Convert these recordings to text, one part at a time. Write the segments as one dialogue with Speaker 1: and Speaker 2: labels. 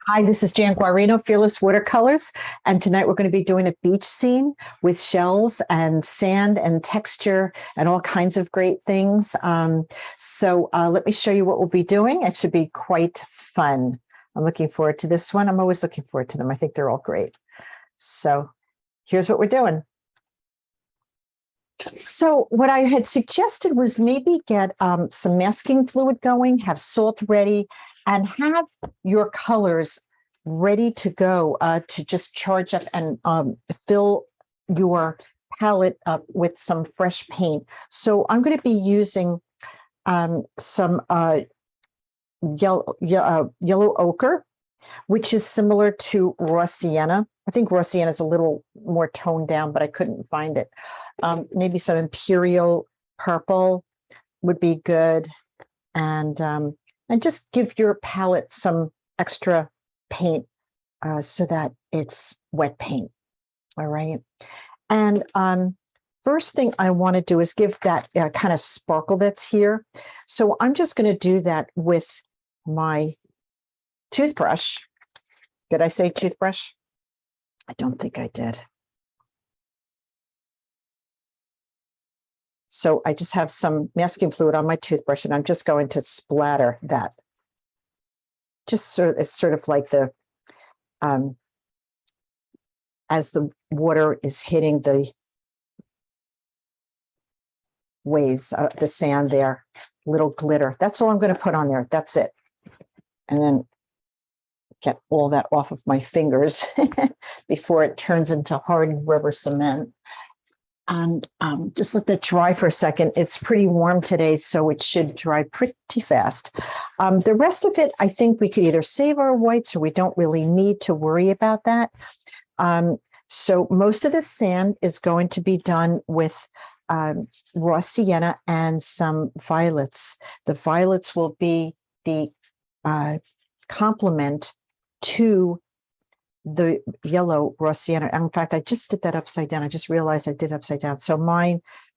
Speaker 1: Hi, this is Jan Guarino, Fearless Watercolors, and tonight we're going to be doing a beach scene with shells and sand and texture and all kinds of great things. Let me show you what we'll be doing. It should be quite fun. I'm looking forward to this one. I'm always looking forward to them. I think they're all great. So here's what we're doing. So what I had suggested was maybe get some masking fluid going, have salt ready, and have your colors ready to go to just charge up and fill your palette up with some fresh paint. So I'm going to be using some yellow ochre, which is similar to raw sienna. I think raw sienna is a little more toned down, but I couldn't find it. Maybe some imperial purple would be good. And just give your palette some extra paint so that it's wet paint. All right. And first thing I want to do is give that kind of sparkle that's here. So I'm just going to do that with my toothbrush. Did I say toothbrush? I don't think I did. So I just have some masking fluid on my toothbrush, and I'm just going to splatter that. Just it's sort of like the, as the water is hitting the waves, the sand there, little glitter. That's all I'm going to put on there. That's it. And then get all that off of my fingers before it turns into hardened rubber cement. And just let that dry for a second. It's pretty warm today, so it should dry pretty fast. The rest of it, I think we could either save our whites or we don't really need to worry about that. So most of the sand is going to be done with raw sienna and some violets. The violets will be the complement to the yellow raw sienna. In fact, I just did that upside down. I just realized I did upside down. So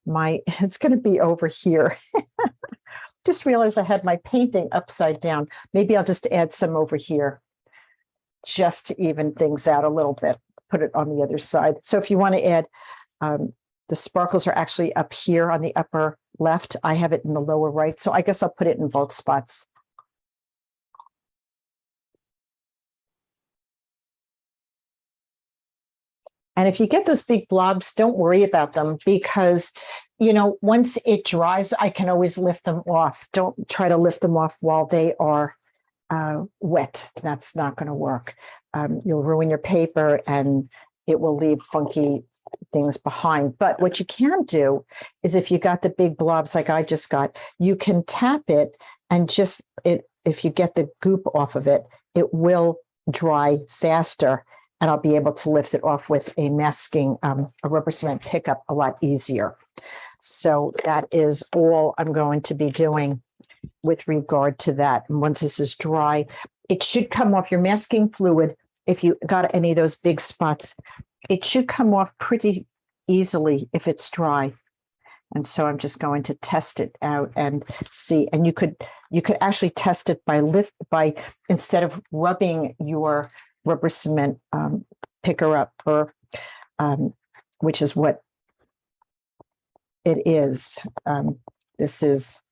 Speaker 1: it's going to be over here. Just realized I had my painting upside down. Maybe I'll just add some over here just to even things out a little bit. Put it on the other side. So if you want to add, the sparkles are actually up here on the upper left. I have it in the lower right. So I guess I'll put it in both spots. And if you get those big blobs, don't worry about them because, once it dries, I can always lift them off. Don't try to lift them off while they are wet. That's not going to work. You'll ruin your paper and it will leave funky things behind. But what you can do is if you got the big blobs like I just got, you can tap it and if you get the goop off of it, it will dry faster. And I'll be able to lift it off with a masking, a rubber cement pickup a lot easier. So that is all I'm going to be doing with regard to that. And once this is dry, it should come off your masking fluid. If you got any of those big spots, it should come off pretty easily if it's dry. And so I'm just going to test it out and see. And you could actually test it by instead of rubbing your rubber cement picker up, which is what it is. This is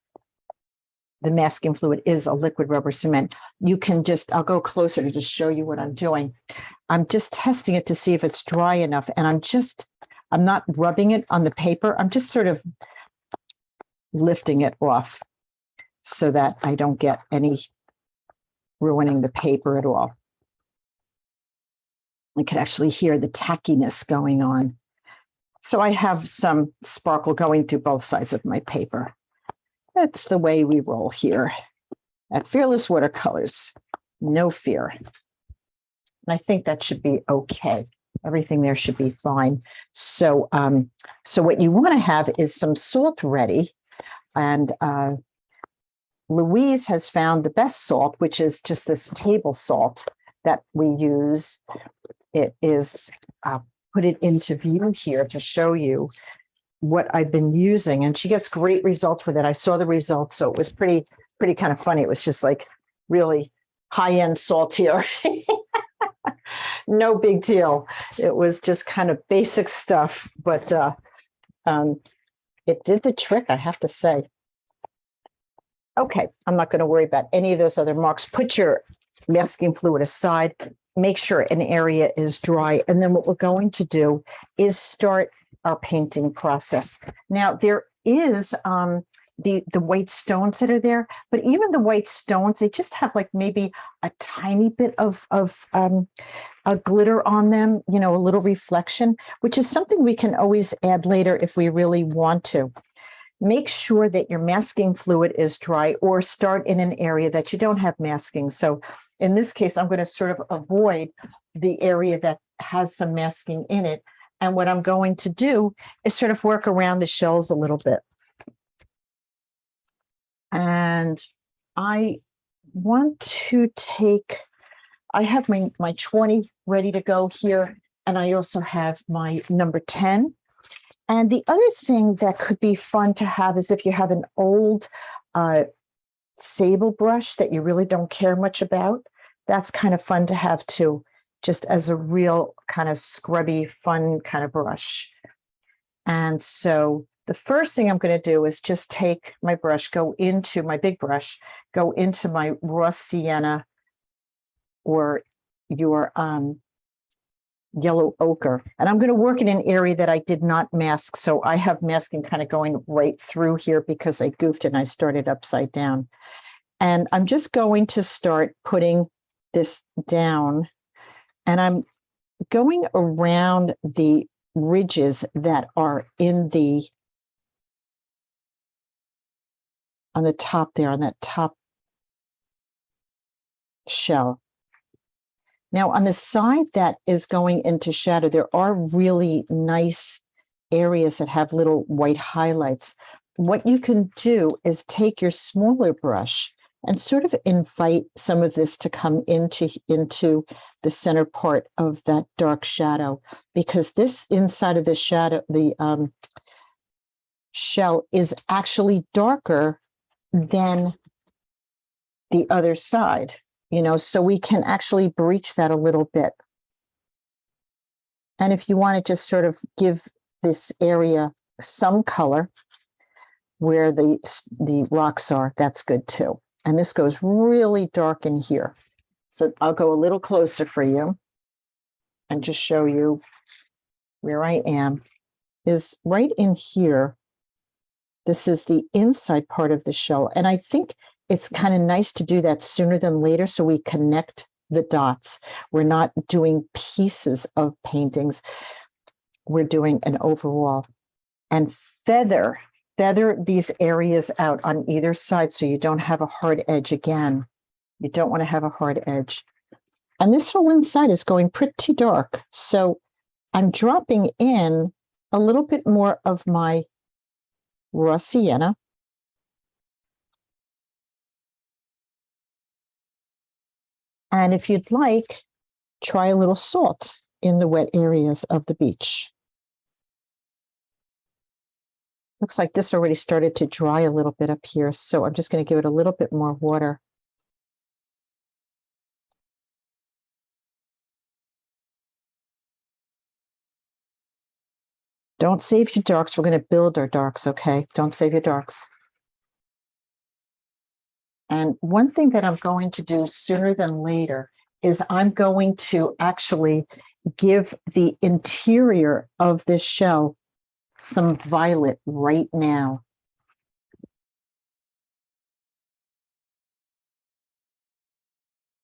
Speaker 1: the masking fluid is a liquid rubber cement. You can I'll go closer to just show you what I'm doing. I'm just testing it to see if it's dry enough. And I'm not rubbing it on the paper. I'm just sort of lifting it off so that I don't get any ruining the paper at all. I could actually hear the tackiness going on. So I have some sparkle going through both sides of my paper. That's the way we roll here at Fearless Watercolors. No fear. And I think that should be okay. Everything there should be fine. So, what you want to have is some salt ready. And Louise has found the best salt, which is just this table salt that we use. It is, put it into view here to show you what I've been using. And she gets great results with it. I saw the results. So it was pretty kind of funny. It was just like really high-end salt here. No big deal. It was just kind of basic stuff, but it did the trick, I have to say. Okay, I'm not going to worry about any of those other marks. Put your masking fluid aside. Make sure an area is dry. And then what we're going to do is start our painting process. Now, there is the white stones that are there, but even the white stones, they just have like maybe a tiny bit of a glitter on them, you know, a little reflection, which is something we can always add later if we really want to. Make sure that your masking fluid is dry, or start in an area that you don't have masking. So in this case, I'm going to sort of avoid the area that has some masking in it. And what I'm going to do is sort of work around the shells a little bit. And I want to take, I have my 20 ready to go here. And I also have my number 10. And the other thing that could be fun to have is if you have an old sable brush that you really don't care much about, that's kind of fun to have too, just as a real kind of scrubby, fun kind of brush. And so the first thing I'm going to do is just take my brush, go into my big brush, go into my raw sienna or your yellow ochre. And I'm going to work in an area that I did not mask. So I have masking kind of going right through here because I goofed and I started upside down. And I'm just going to start putting this down. And I'm going around the ridges that are in the, on the top there, on that top shell. Now, on the side that is going into shadow, there are really nice areas that have little white highlights. What you can do is take your smaller brush and sort of invite some of this to come into the center part of that dark shadow, because this inside of the shadow, the shell is actually darker than the other side. You know, so we can actually breach that a little bit. And if you want to just sort of give this area some color where the rocks are, that's good too. And this goes really dark in here. So I'll go a little closer for you and just show you where I am. Is right in here. This is the inside part of the shell. And I think it's kind of nice to do that sooner than later so we connect the dots. We're not doing pieces of paintings. We're doing an overall. And feather these areas out on either side so you don't have a hard edge again. You don't want to have a hard edge. And this whole inside is going pretty dark. So I'm dropping in a little bit more of my raw sienna. And if you'd like, try a little salt in the wet areas of the beach. Looks like this already started to dry a little bit up here, so I'm just going to give it a little bit more water. Don't save your darks. We're going to build our darks, okay? Don't save your darks. And one thing that I'm going to do sooner than later is I'm going to actually give the interior of this shell some violet right now.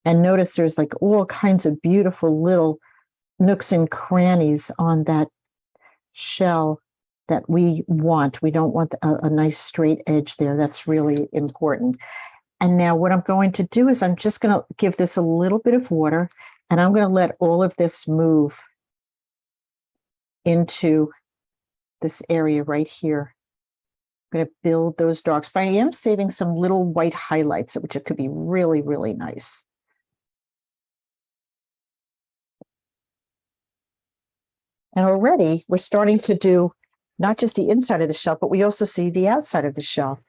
Speaker 1: And notice there's like all kinds of beautiful little nooks and crannies on that shell that we want. We don't want a nice straight edge there. That's really important. And now what I'm going to do is I'm just going to give this a little bit of water, and I'm going to let all of this move into this area right here. I'm going to build those darks, but I am saving some little white highlights, which it could be really, really nice. And already we're starting to do not just the inside of the shell, but we also see the outside of the shell,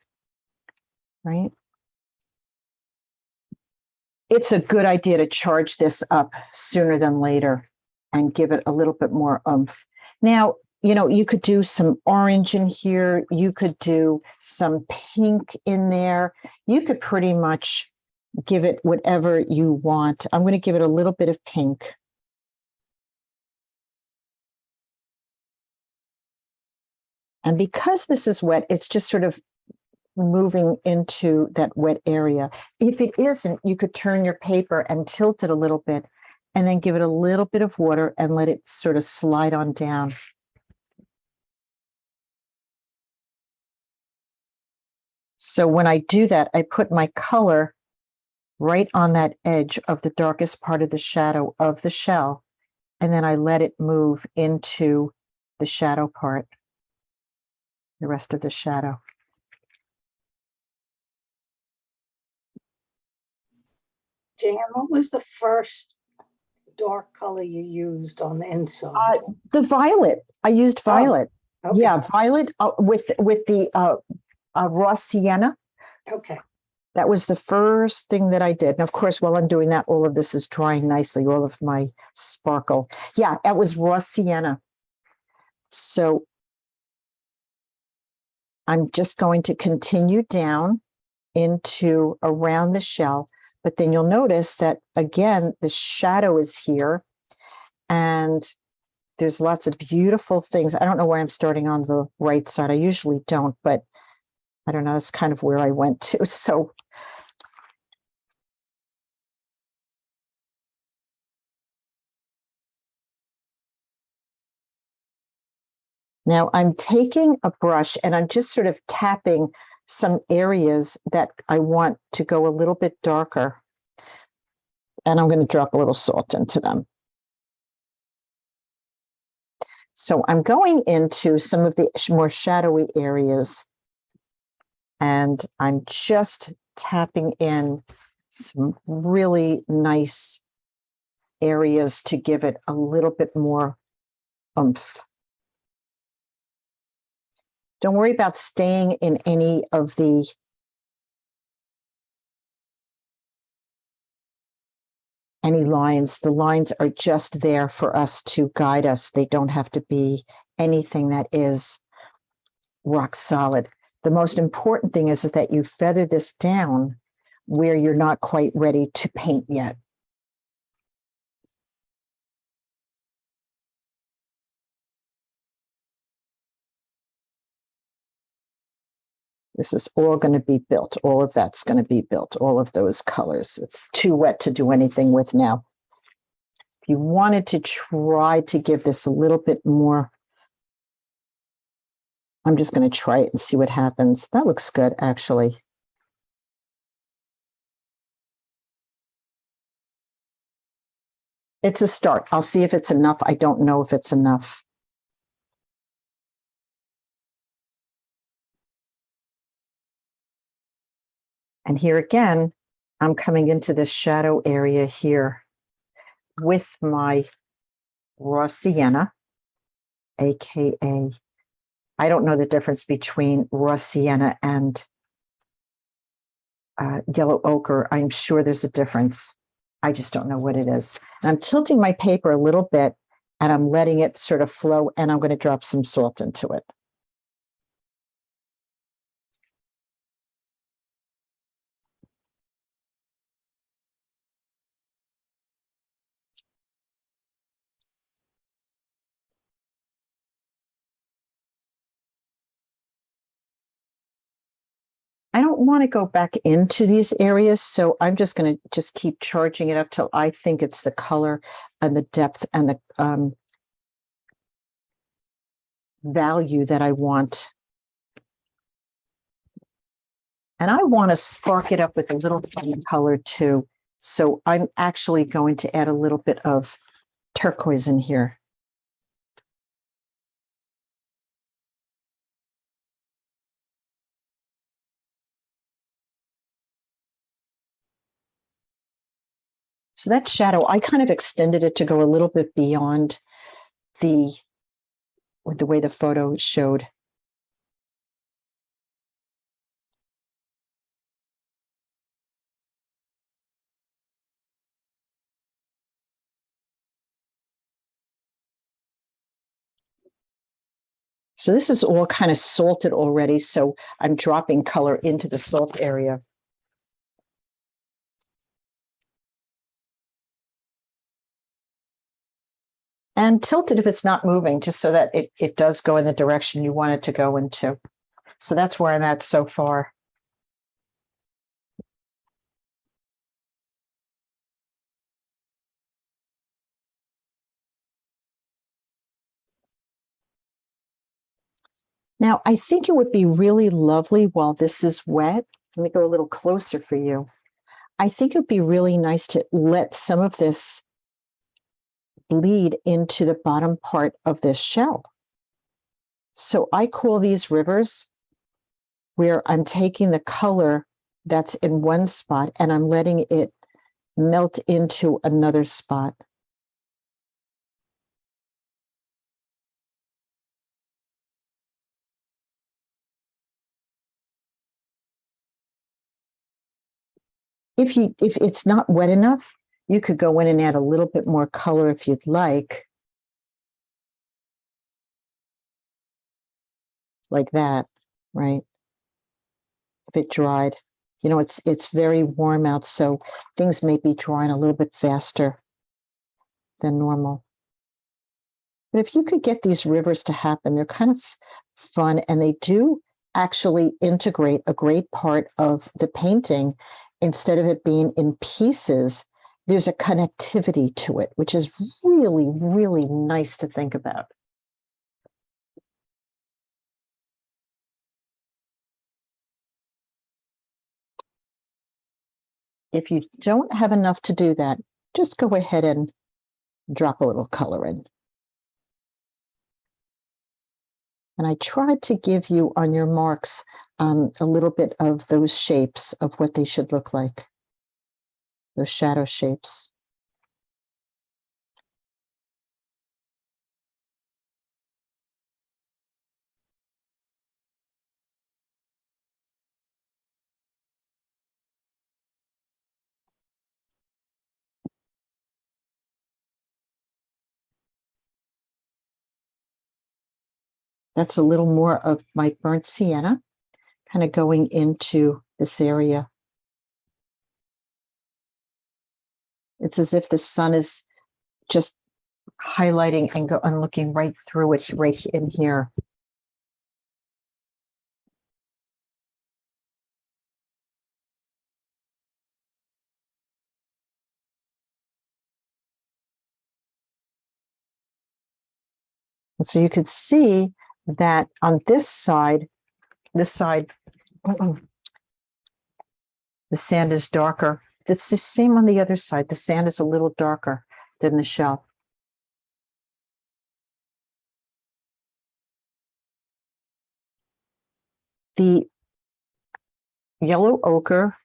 Speaker 1: right? it's a good idea to charge this up sooner than later and give it a little bit more oomph. Now, you could do some orange in here. You could do some pink in there. You could pretty much give it whatever you want. I'm going to give it a little bit of pink. And because this is wet, it's just sort of moving into that wet area. If it isn't, you could turn your paper and tilt it a little bit and then give it a little bit of water and let it sort of slide on down. So when I do that, I put my color right on that edge of the darkest part of the shadow of the shell, and then I let it move into the shadow part, the rest of the shadow.
Speaker 2: Jan, what was the first dark color you used on the inside?
Speaker 1: The violet. I used violet.
Speaker 2: Oh, okay.
Speaker 1: Yeah, violet with the raw sienna.
Speaker 2: Okay.
Speaker 1: That was the first thing that I did. And of course, while I'm doing that, all of this is drying nicely, all of my sparkle. Yeah, that was raw sienna. So I'm just going to continue down into around the shell. But then you'll notice that, again, the shadow is here. And there's lots of beautiful things. I don't know why I'm starting on the right side. I usually don't, but I don't know. That's kind of where I went to. So now I'm taking a brush and I'm just sort of tapping some areas that I want to go a little bit darker. And I'm going to drop a little salt into them. So I'm going into some of the more shadowy areas. And I'm just tapping in some really nice areas to give it a little bit more oomph. Don't worry about staying in any of the lines. The lines are just there for us to guide us. They don't have to be anything that is rock solid. The most important thing is that you feather this down where you're not quite ready to paint yet. This is all going to be built. All of that's going to be built. All of those colors. It's too wet to do anything with now. If you wanted to try to give this a little bit more, I'm just going to try it and see what happens. That looks good, actually. It's a start. I'll see if it's enough. I don't know if it's enough. And here again, I'm coming into this shadow area here with my raw sienna, AKA, I don't know the difference between raw sienna and yellow ochre. I'm sure there's a difference. I just don't know what it is. And I'm tilting my paper a little bit and I'm letting it sort of flow, and I'm going to drop some salt into it. I don't want to go back into these areas, so I'm just going to just keep charging it up till I think it's the color and the depth and the value that I want. And I want to spark it up with a little fun color too. So I'm actually going to add a little bit of turquoise in here. So that shadow, I kind of extended it to go a little bit beyond the way the photo showed. So this is all kind of salted already, so I'm dropping color into the salt area. And tilt it if it's not moving, just so that it does go in the direction you want it to go into. So that's where I'm at so far. Now, I think it would be really lovely while this is wet. Let me go a little closer for you. I think it would be really nice to let some of this bleed into the bottom part of this shell. So I call these rivers, where I'm taking the color that's in one spot and I'm letting it melt into another spot. If it's not wet enough, you could go in and add a little bit more color if you'd like that, right? If it dried. You know, it's very warm out, so things may be drying a little bit faster than normal. But if you could get these rivers to happen, they're kind of fun, and they do actually integrate a great part of the painting. Instead of it being in pieces, there's a connectivity to it, which is really, really nice to think about. If you don't have enough to do that, just go ahead and drop a little color in. And I tried to give you on your marks a little bit of those shapes of what they should look like, those shadow shapes. That's a little more of my burnt sienna, kind of going into this area. It's as if the sun is just highlighting and looking right through it right in here. And so you could see that on this side, the sand is darker. It's the same on the other side. The sand is a little darker than the shell. The yellow ochre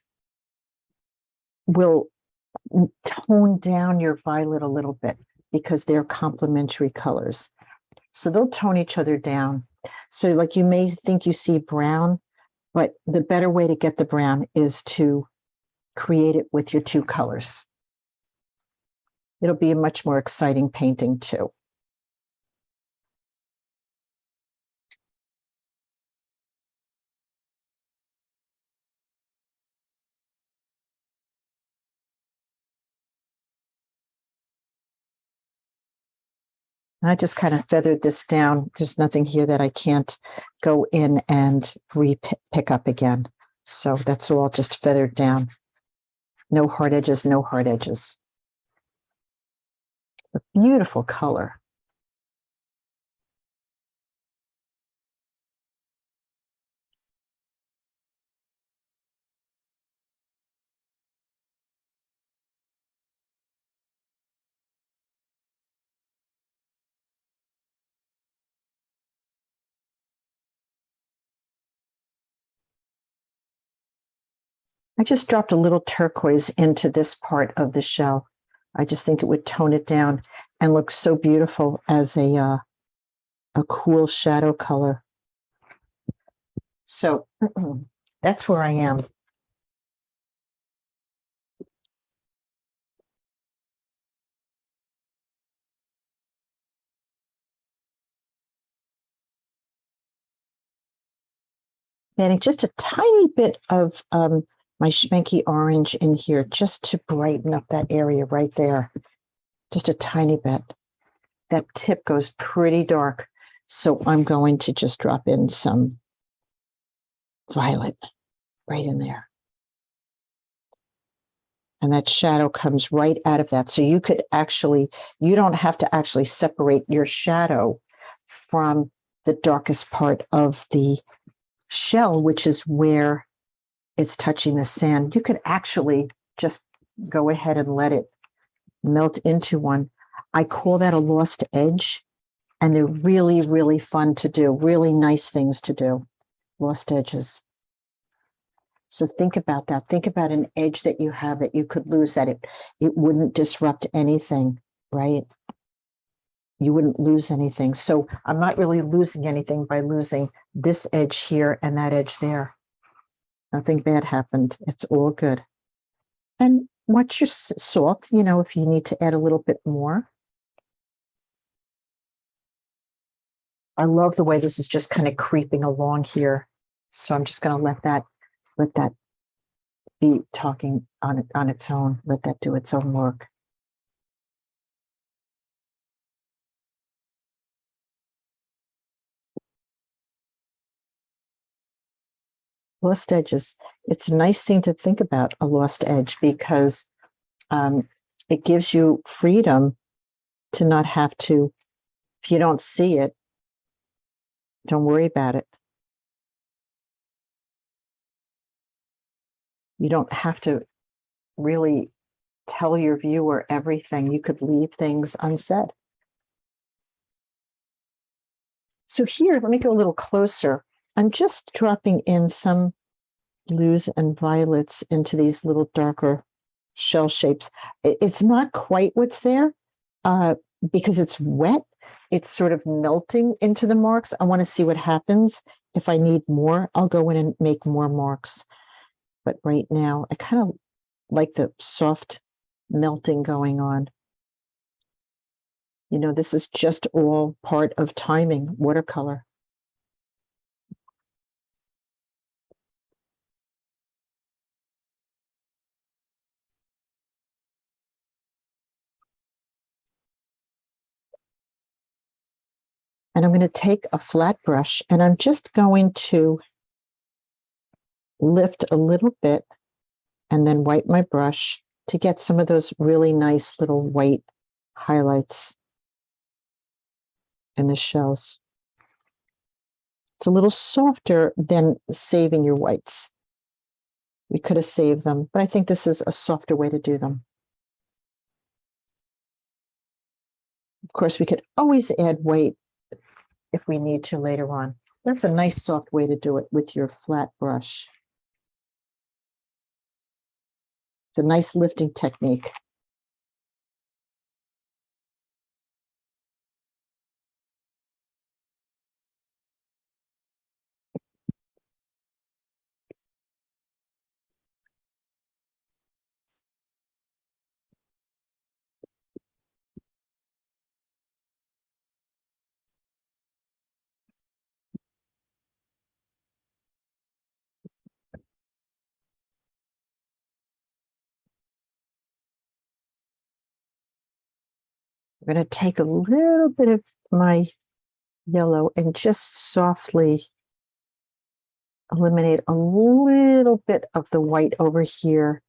Speaker 1: will tone down your violet a little bit because they're complementary colors. So they'll tone each other down. So like you may think you see brown, but the better way to get the brown is to create it with your two colors. It'll be a much more exciting painting too. And I just kind of feathered this down. There's nothing here that I can't go in and pick up again. So that's all just feathered down. No hard edges, no hard edges. A beautiful color. I just dropped a little turquoise into this part of the shell. I just think it would tone it down and look so beautiful as a cool shadow color. So that's where I am. Adding just a tiny bit of my Schmenke orange in here just to brighten up that area right there. Just a tiny bit. That tip goes pretty dark. So I'm going to just drop in some violet right in there. And that shadow comes right out of that. So you don't have to actually separate your shadow from the darkest part of the shell, which is where it's touching the sand. You could actually just go ahead and let it melt into one. I call that a lost edge, and they're really, really fun to do, really nice things to do, lost edges. So think about that. Think about an edge that you have that you could lose, that it wouldn't disrupt anything, right? You wouldn't lose anything. So I'm not really losing anything by losing this edge here and that edge there. Nothing bad happened. It's all good. And watch your salt, if you need to add a little bit more. I love the way this is just kind of creeping along here. So I'm just going to let that be talking on its own. Let that do its own work. Lost edges. It's a nice thing to think about, a lost edge, because it gives you freedom to not have to, if you don't see it, don't worry about it. You don't have to really tell your viewer everything. You could leave things unsaid. So here, let me go a little closer. I'm just dropping in some blues and violets into these little darker shell shapes. It's not quite what's there because it's wet. It's sort of melting into the marks. I want to see what happens. If I need more, I'll go in and make more marks. But right now, I kind of like the soft melting going on. This is just all part of timing watercolor. And I'm going to take a flat brush and I'm just going to lift a little bit and then wipe my brush to get some of those really nice little white highlights in the shells. It's a little softer than saving your whites. We could have saved them, but I think this is a softer way to do them. Of course, we could always add white if we need to later on. That's a nice soft way to do it with your flat brush. It's a nice lifting technique. I'm going to take a little bit of my yellow and just softly eliminate a little bit of the white over here.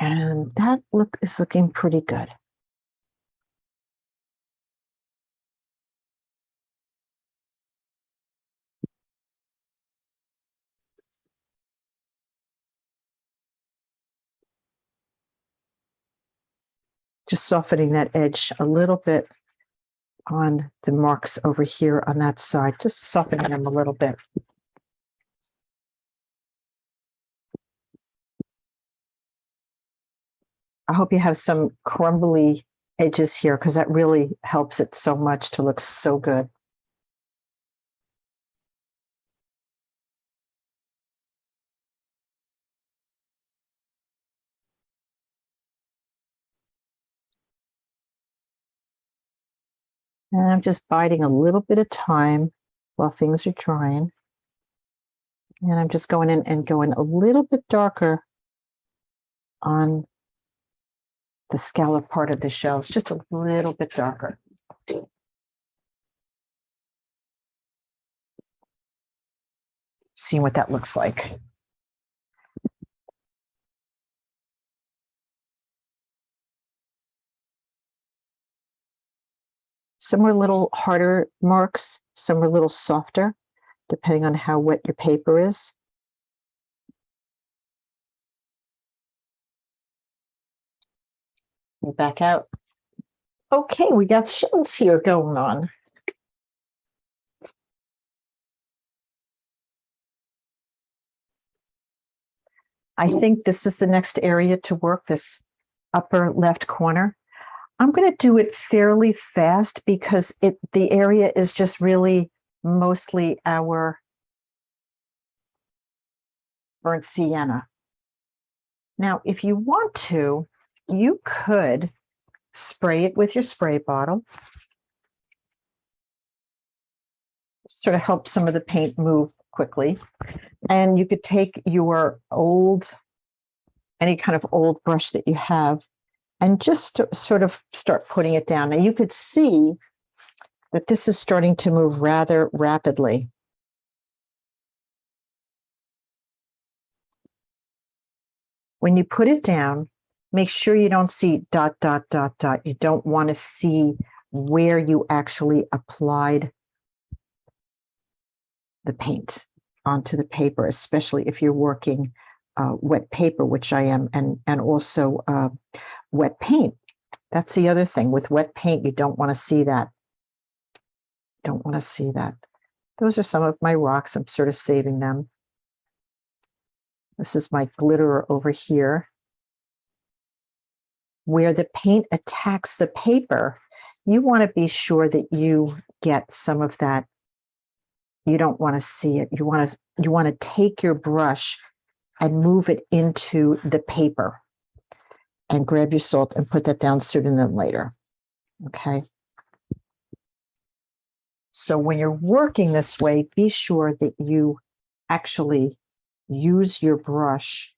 Speaker 1: And that look is looking pretty good. Just softening that edge a little bit on the marks over here on that side, just softening them a little bit. I hope you have some crumbly edges here because that really helps it so much to look so good. And I'm just biding a little bit of time while things are drying. And I'm just going in and going a little bit darker on the scallop part of the shells, just a little bit darker. See what that looks like. Some are a little harder marks, some are a little softer, depending on how wet your paper is. Back out. Okay, we got shells here going on. I think this is the next area to work, this upper left corner. I'm going to do it fairly fast because the area is just really mostly our burnt sienna. Now, if you want to, you could spray it with your spray bottle. Sort of help some of the paint move quickly. And you could take your any kind of old brush that you have and just sort of start putting it down. Now you could see that this is starting to move rather rapidly. When you put it down, make sure you don't see dot, dot, dot, dot. You don't want to see where you actually applied the paint onto the paper, especially if you're working wet paper, which I am, and also wet paint. That's the other thing. With wet paint, you don't want to see that. Don't want to see that. Those are some of my rocks. I'm sort of saving them. This is my glitterer over here. Where the paint attacks the paper, you want to be sure that you get some of that. You don't want to see it. You want to take your brush and move it into the paper and grab your salt and put that down sooner than later. Okay. So when you're working this way, be sure that you actually use your brush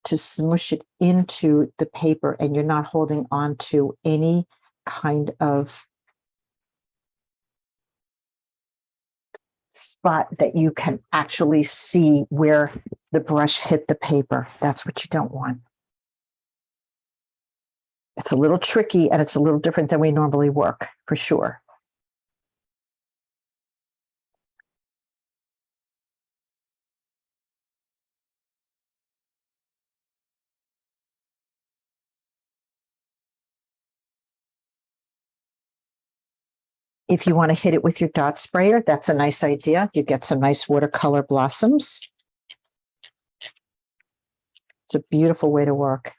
Speaker 1: to smush it into the paper and you're not holding on to any kind of spot that you can actually see where the brush hit the paper. That's what you don't want. It's a little tricky and it's a little different than we normally work, for sure. If you want to hit it with your dot sprayer, that's a nice idea. You get some nice watercolor blossoms. It's a beautiful way to work.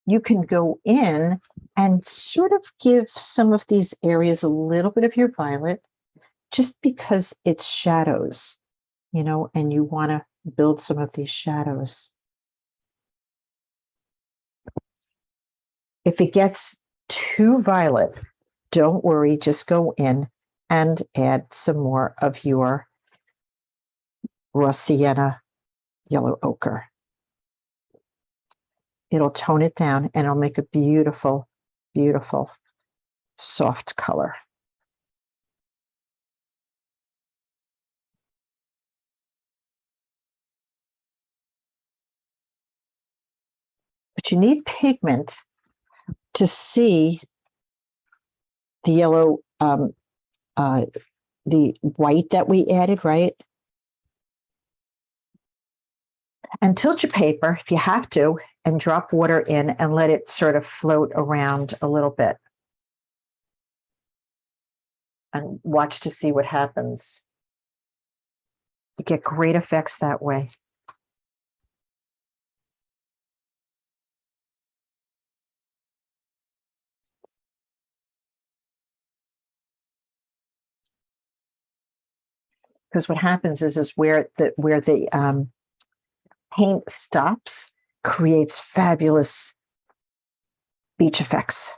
Speaker 1: You can go in and sort of give some of these areas a little bit of your violet, just because it's shadows, you know, and you want to build some of these shadows. If it gets too violet, don't worry, just go in and add some more of your raw sienna yellow ochre. It'll tone it down and it'll make a beautiful, beautiful, soft color. But you need pigment to see the yellow, the white that we added, right? And tilt your paper if you have to and drop water in and let it sort of float around a little bit. And watch to see what happens. You get great effects that way. Because what happens is where the paint stops, creates fabulous beach effects.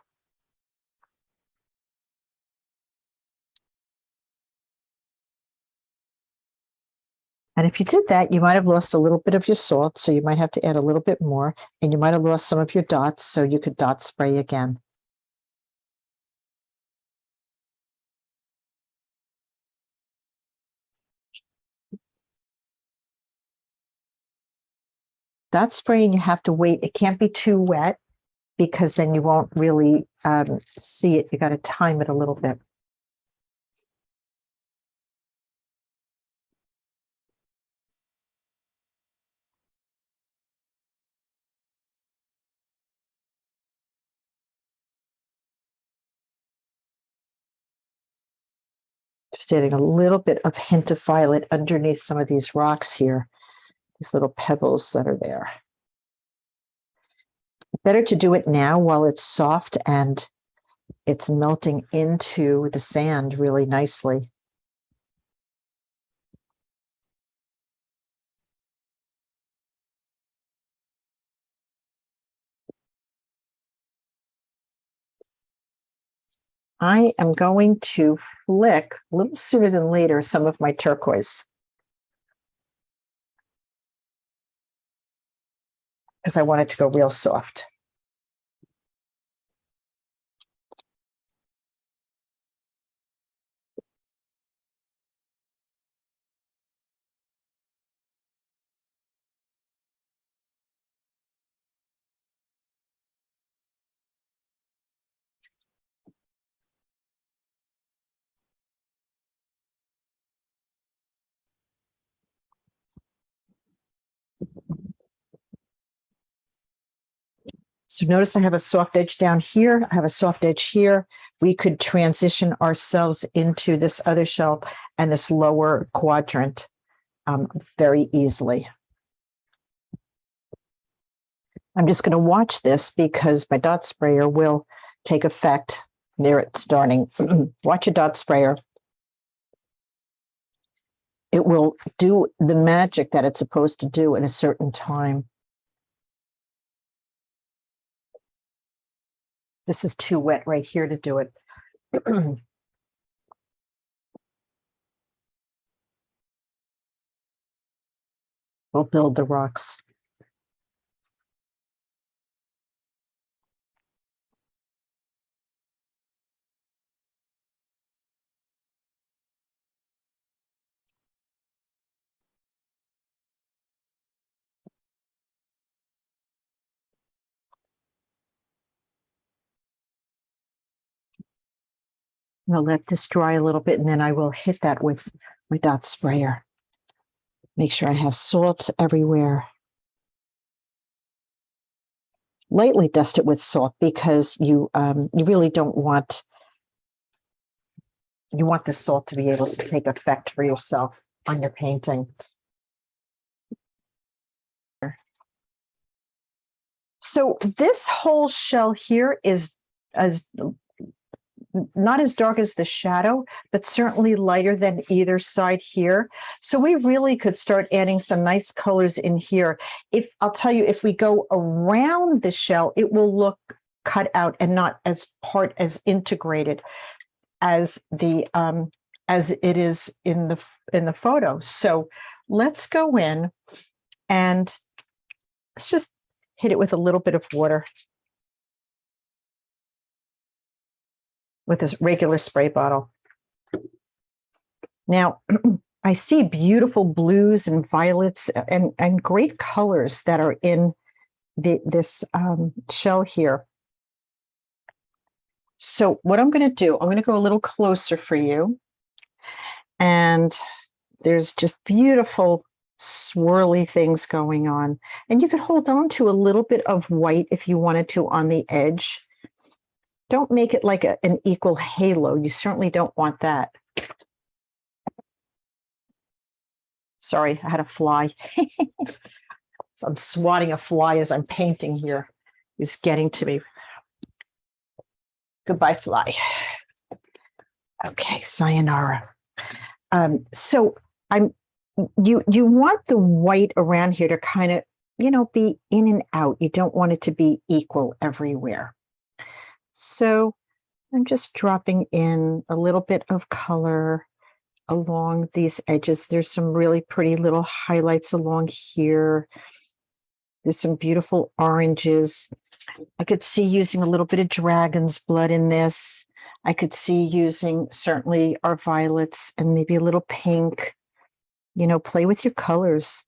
Speaker 1: And if you did that, you might have lost a little bit of your salt, so you might have to add a little bit more, and you might have lost some of your dots, so you could dot spray again. Dot spraying, you have to wait. It can't be too wet because then you won't really see it. You got to time it a little bit. Just adding a little bit of hint of violet underneath some of these rocks here, these little pebbles that are there. Better to do it now while it's soft and it's melting into the sand really nicely. I am going to flick a little sooner than later some of my turquoise, because I want it to go real soft. So notice I have a soft edge down here. I have a soft edge here. We could transition ourselves into this other shell and this lower quadrant very easily. I'm just going to watch this because my dot sprayer will take effect. There it's starting. Watch a dot sprayer. It will do the magic that it's supposed to do at a certain time. This is too wet right here to do it. We'll build the rocks. I'll let this dry a little bit, and then I will hit that with my dot sprayer. Make sure I have salt everywhere. Lightly dust it with salt because you really don't want, you want the salt to be able to take effect for yourself on your painting. So this whole shell here is not as dark as the shadow, but certainly lighter than either side here. So we really could start adding some nice colors in here. If I'll tell you, if we go around the shell, it will look cut out and not as integrated as the as it is in the photo. So let's go in and let's just hit it with a little bit of water with a regular spray bottle. Now, I see beautiful blues and violets and great colors that are in this shell here. So what I'm going to do, I'm going to go a little closer for you. And there's just beautiful swirly things going on. And you could hold on to a little bit of white if you wanted to on the edge. Don't make it like an equal halo. You certainly don't want that. Sorry, I had a fly. So I'm swatting a fly as I'm painting here. He's getting to me. Goodbye, fly. Okay, sayonara. So you want the white around here to kind of be in and out. You don't want it to be equal everywhere. So I'm just dropping in a little bit of color along these edges. There's some really pretty little highlights along here. There's some beautiful oranges. I could see using a little bit of dragon's blood in this. I could see using certainly our violets and maybe a little pink. Play with your colors.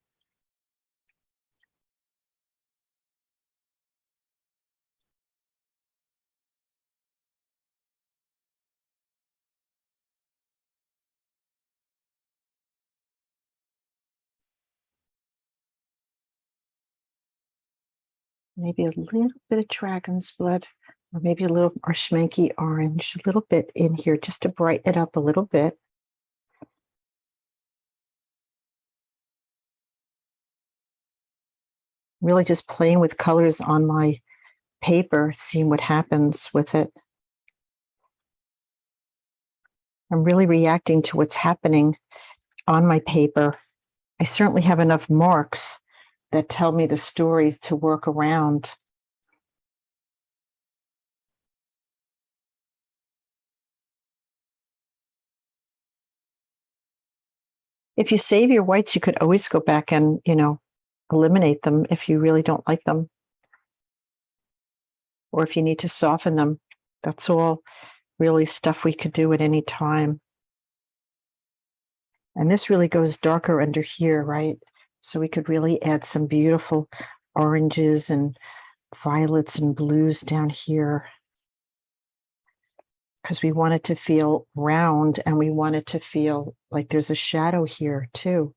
Speaker 1: Maybe a little bit of dragon's blood, or maybe a little or schmanky orange, a little bit in here just to brighten it up a little bit. Really just playing with colors on my paper, seeing what happens with it. I'm really reacting to what's happening on my paper. I certainly have enough marks that tell me the story to work around. If you save your whites, you could always go back and, eliminate them if you really don't like them. Or if you need to soften them. That's all really stuff we could do at any time. And this really goes darker under here, right? So we could really add some beautiful oranges and violets and blues down here, because we want it to feel round and we want it to feel like there's a shadow here too.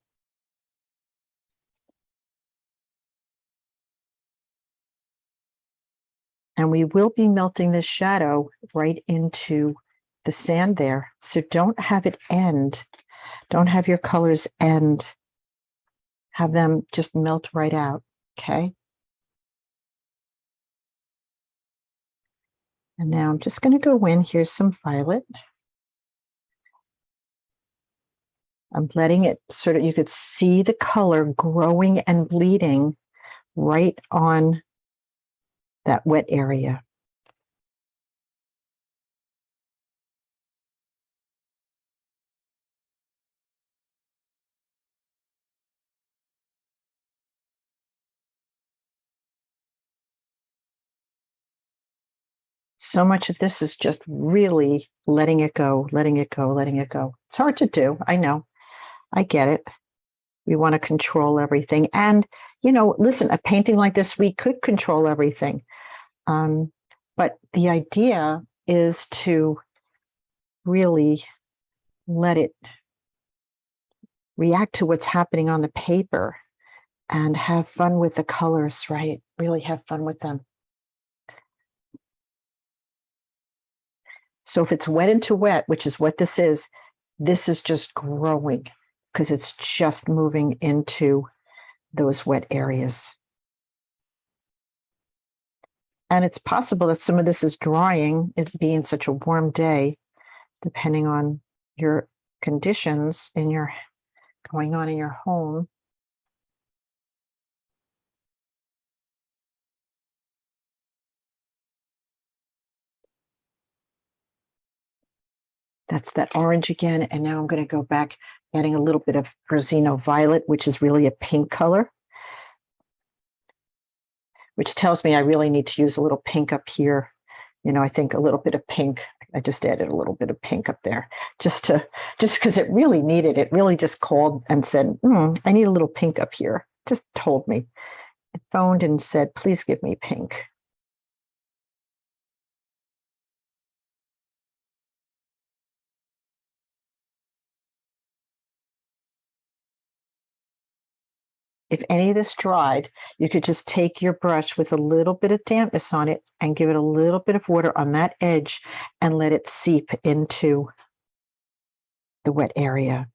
Speaker 1: And we will be melting this shadow right into the sand there. So don't have it end. Don't have your colors end. Have them just melt right out, okay? And now I'm just going to go in. Here's some violet. I'm letting it sort of, you could see the color growing and bleeding right on that wet area. So much of this is just really letting it go, letting it go, letting it go. It's hard to do. I know. I get it. We want to control everything. And, listen, a painting like this, we could control everything. But the idea is to really let it react to what's happening on the paper and have fun with the colors, right? Really have fun with them. So if it's wet into wet, which is what this is just growing because it's just moving into those wet areas. And it's possible that some of this is drying, it being such a warm day, depending on your conditions going on in your home. That's that orange again. And now I'm going to go back, adding a little bit of Brazino violet, which is really a pink color, which tells me I really need to use a little pink up here. I think a little bit of pink. I just added a little bit of pink up there just because it really needed it. Really just called and said, I need a little pink up here. Just told me. It phoned and said, please give me pink. If any of this dried, you could just take your brush with a little bit of dampness on it and give it a little bit of water on that edge and let it seep into the wet area.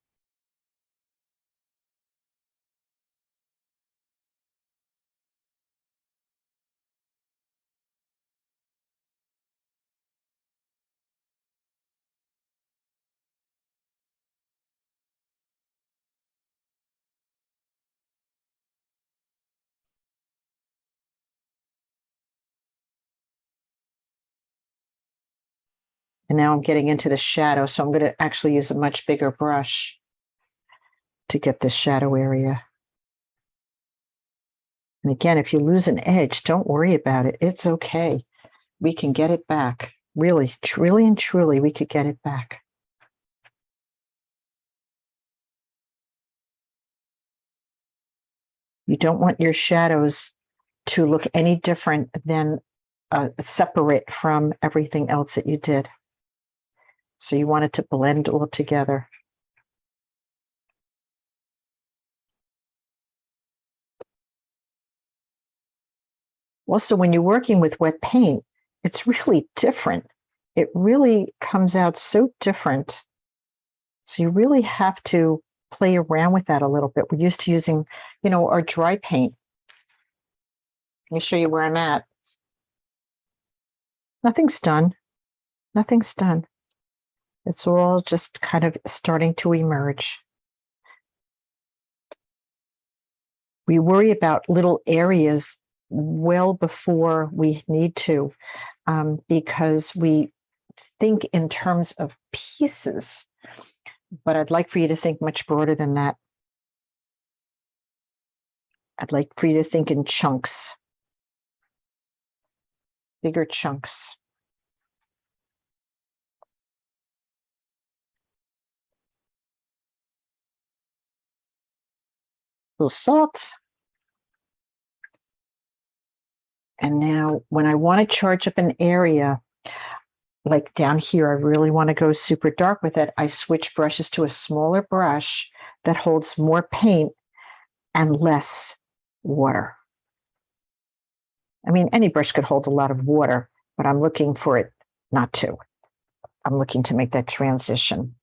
Speaker 1: And now I'm getting into the shadow, so I'm going to actually use a much bigger brush to get the shadow area. And again, if you lose an edge, don't worry about it. It's okay. We can get it back. Really, truly and truly, we could get it back. You don't want your shadows to look any different than separate from everything else that you did. So you want it to blend all together. Also, when you're working with wet paint, it's really different. It really comes out so different. So you really have to play around with that a little bit. We're used to using, our dry paint. Let me show you where I'm at. Nothing's done. Nothing's done. It's all just kind of starting to emerge. We worry about little areas well before we need to, because we think in terms of pieces. But I'd like for you to think much broader than that. I'd like for you to think in chunks, bigger chunks. Little salt. And now when I want to charge up an area, like down here, I really want to go super dark with it. I switch brushes to a smaller brush that holds more paint and less water. I mean, any brush could hold a lot of water, but I'm looking for it not to. I'm looking to make that transition.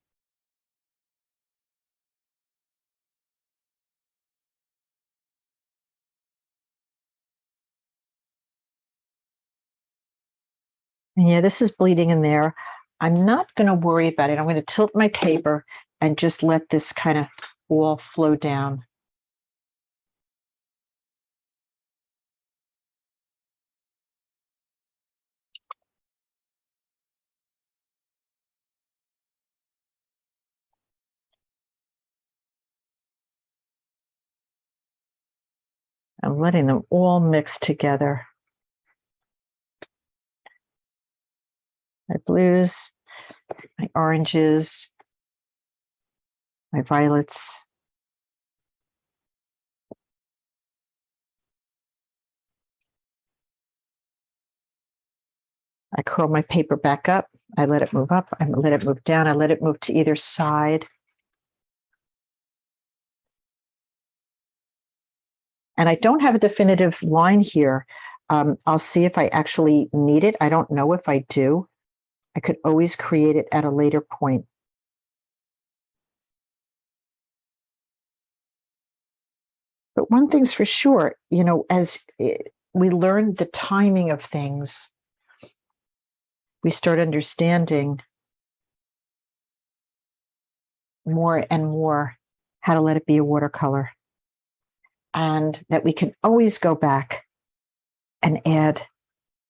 Speaker 1: And yeah, this is bleeding in there. I'm not going to worry about it. I'm going to tilt my paper and just let this kind of all flow down. I'm letting them all mix together. My blues, my oranges, my violets. I curl my paper back up. I let it move up. I let it move down. I let it move to either side. And I don't have a definitive line here. I'll see if I actually need it. I don't know if I do. I could always create it at a later point. But one thing's for sure, as we learn the timing of things, we start understanding more and more how to let it be a watercolor. And that we can always go back and add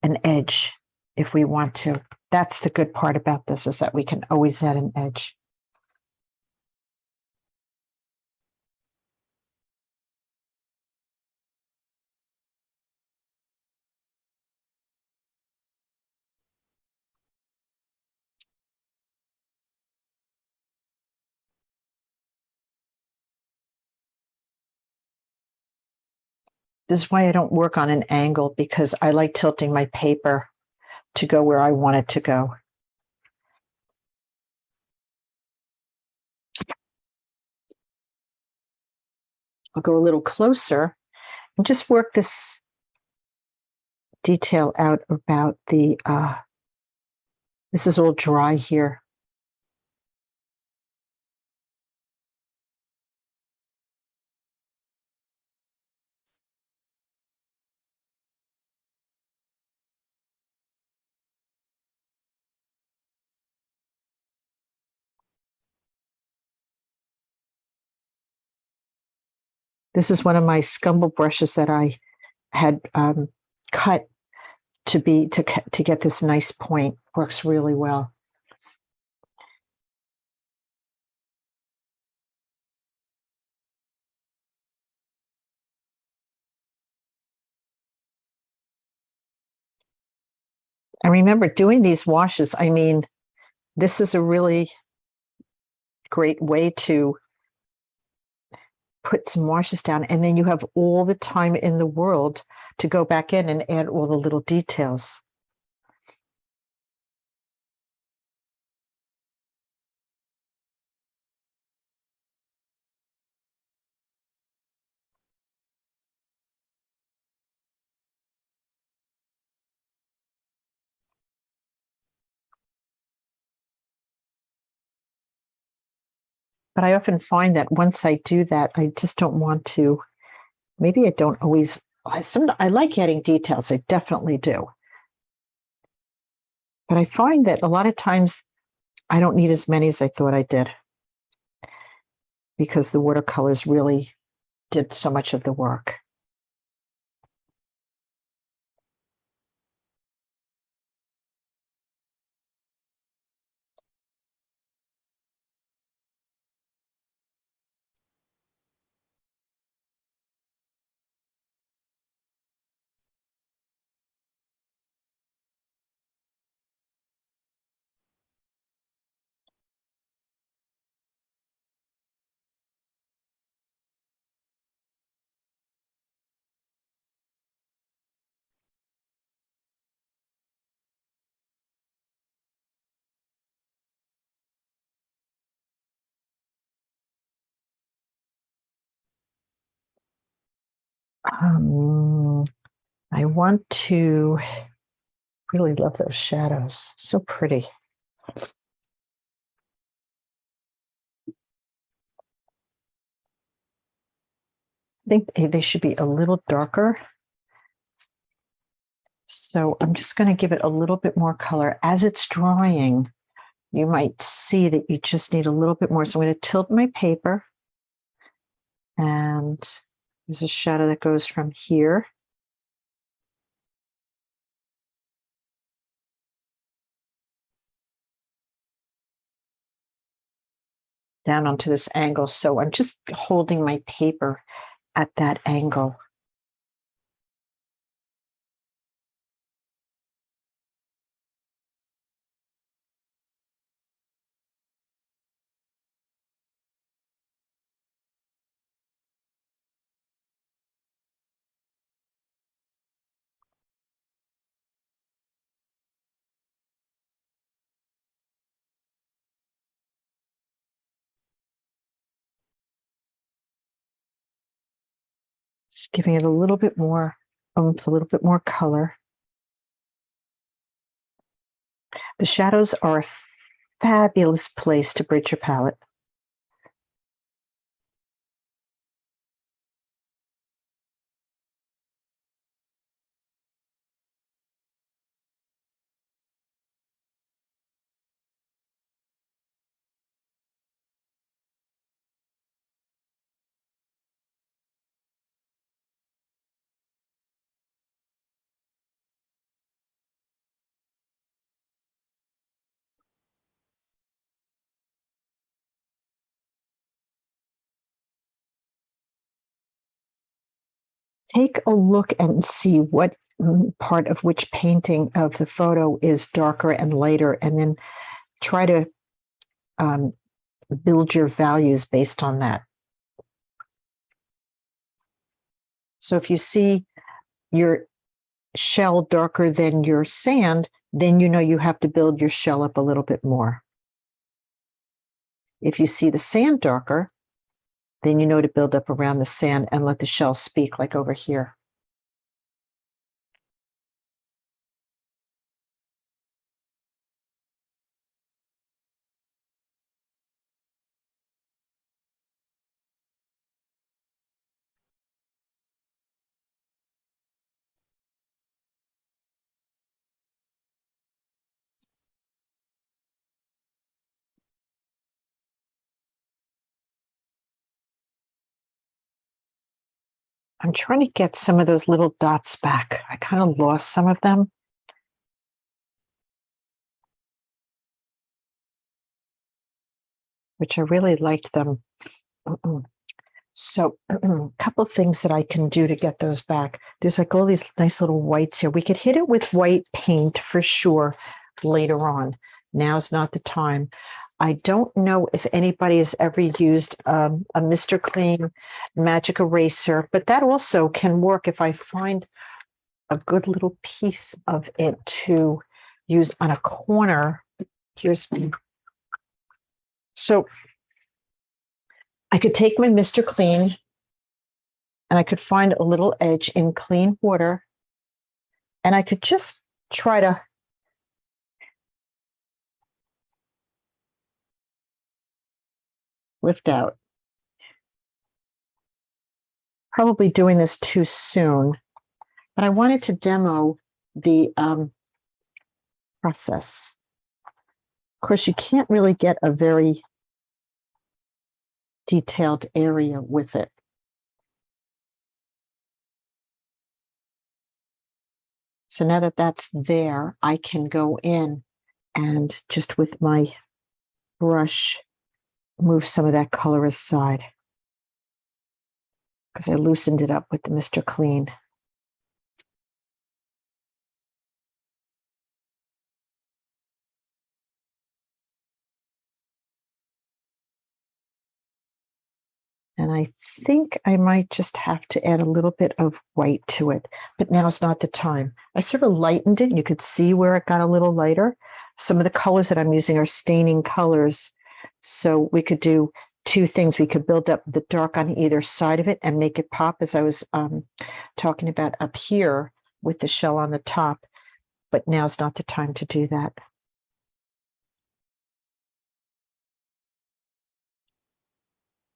Speaker 1: an edge if we want to. That's the good part about this, is that we can always add an edge. This is why I don't work on an angle, because I like tilting my paper to go where I want it to go. I'll go a little closer and just work this detail out about the, this is all dry here. This is one of my scumble brushes that I had cut to get this nice point. Works really well. I remember doing these washes. I mean, this is a really great way to put some washes down, and then you have all the time in the world to go back in and add all the little details. But I often find that once I do that, I just don't want to, maybe I don't always, I like adding details. I definitely do. But I find that a lot of times I don't need as many as I thought I did because the watercolors really did so much of the work. Um, I want to really love those shadows. So pretty. I think they should be a little darker. So I'm just going to give it a little bit more color. As it's drying, you might see that you just need a little bit more. So I'm going to tilt my paper. And there's a shadow that goes from here down onto this angle. So I'm just holding my paper at that angle. Just giving it a little bit more oomph, a little bit more color. The shadows are a fabulous place to bridge your palette. Take a look and see what part of which painting of the photo is darker and lighter, and then try to build your values based on that. So if you see your shell darker than your sand, then you know you have to build your shell up a little bit more. If you see the sand darker, then you know to build up around the sand and let the shell speak, like over here. I'm trying to get some of those little dots back. I kind of lost some of them. Which I really liked them. So a couple of things that I can do to get those back. There's like all these nice little whites here. We could hit it with white paint for sure later on. Now's not the time. I don't know if anybody has ever used a Mr. Clean magic eraser, but that also can work if I find a good little piece of it to use on a corner. Here's me. So I could take my Mr. Clean and I could find a little edge in clean water and I could just try to lift out. Probably doing this too soon, but I wanted to demo the process. Of course, you can't really get a very detailed area with it. So now that that's there, I can go in and just with my brush, move some of that color aside because I loosened it up with the Mr. Clean. And I think I might just have to add a little bit of white to it, but now's not the time. I sort of lightened it. You could see where it got a little lighter. Some of the colors that I'm using are staining colors. So we could do two things. We could build up the dark on either side of it and make it pop, as I was talking about up here with the shell on the top. But now's not the time to do that.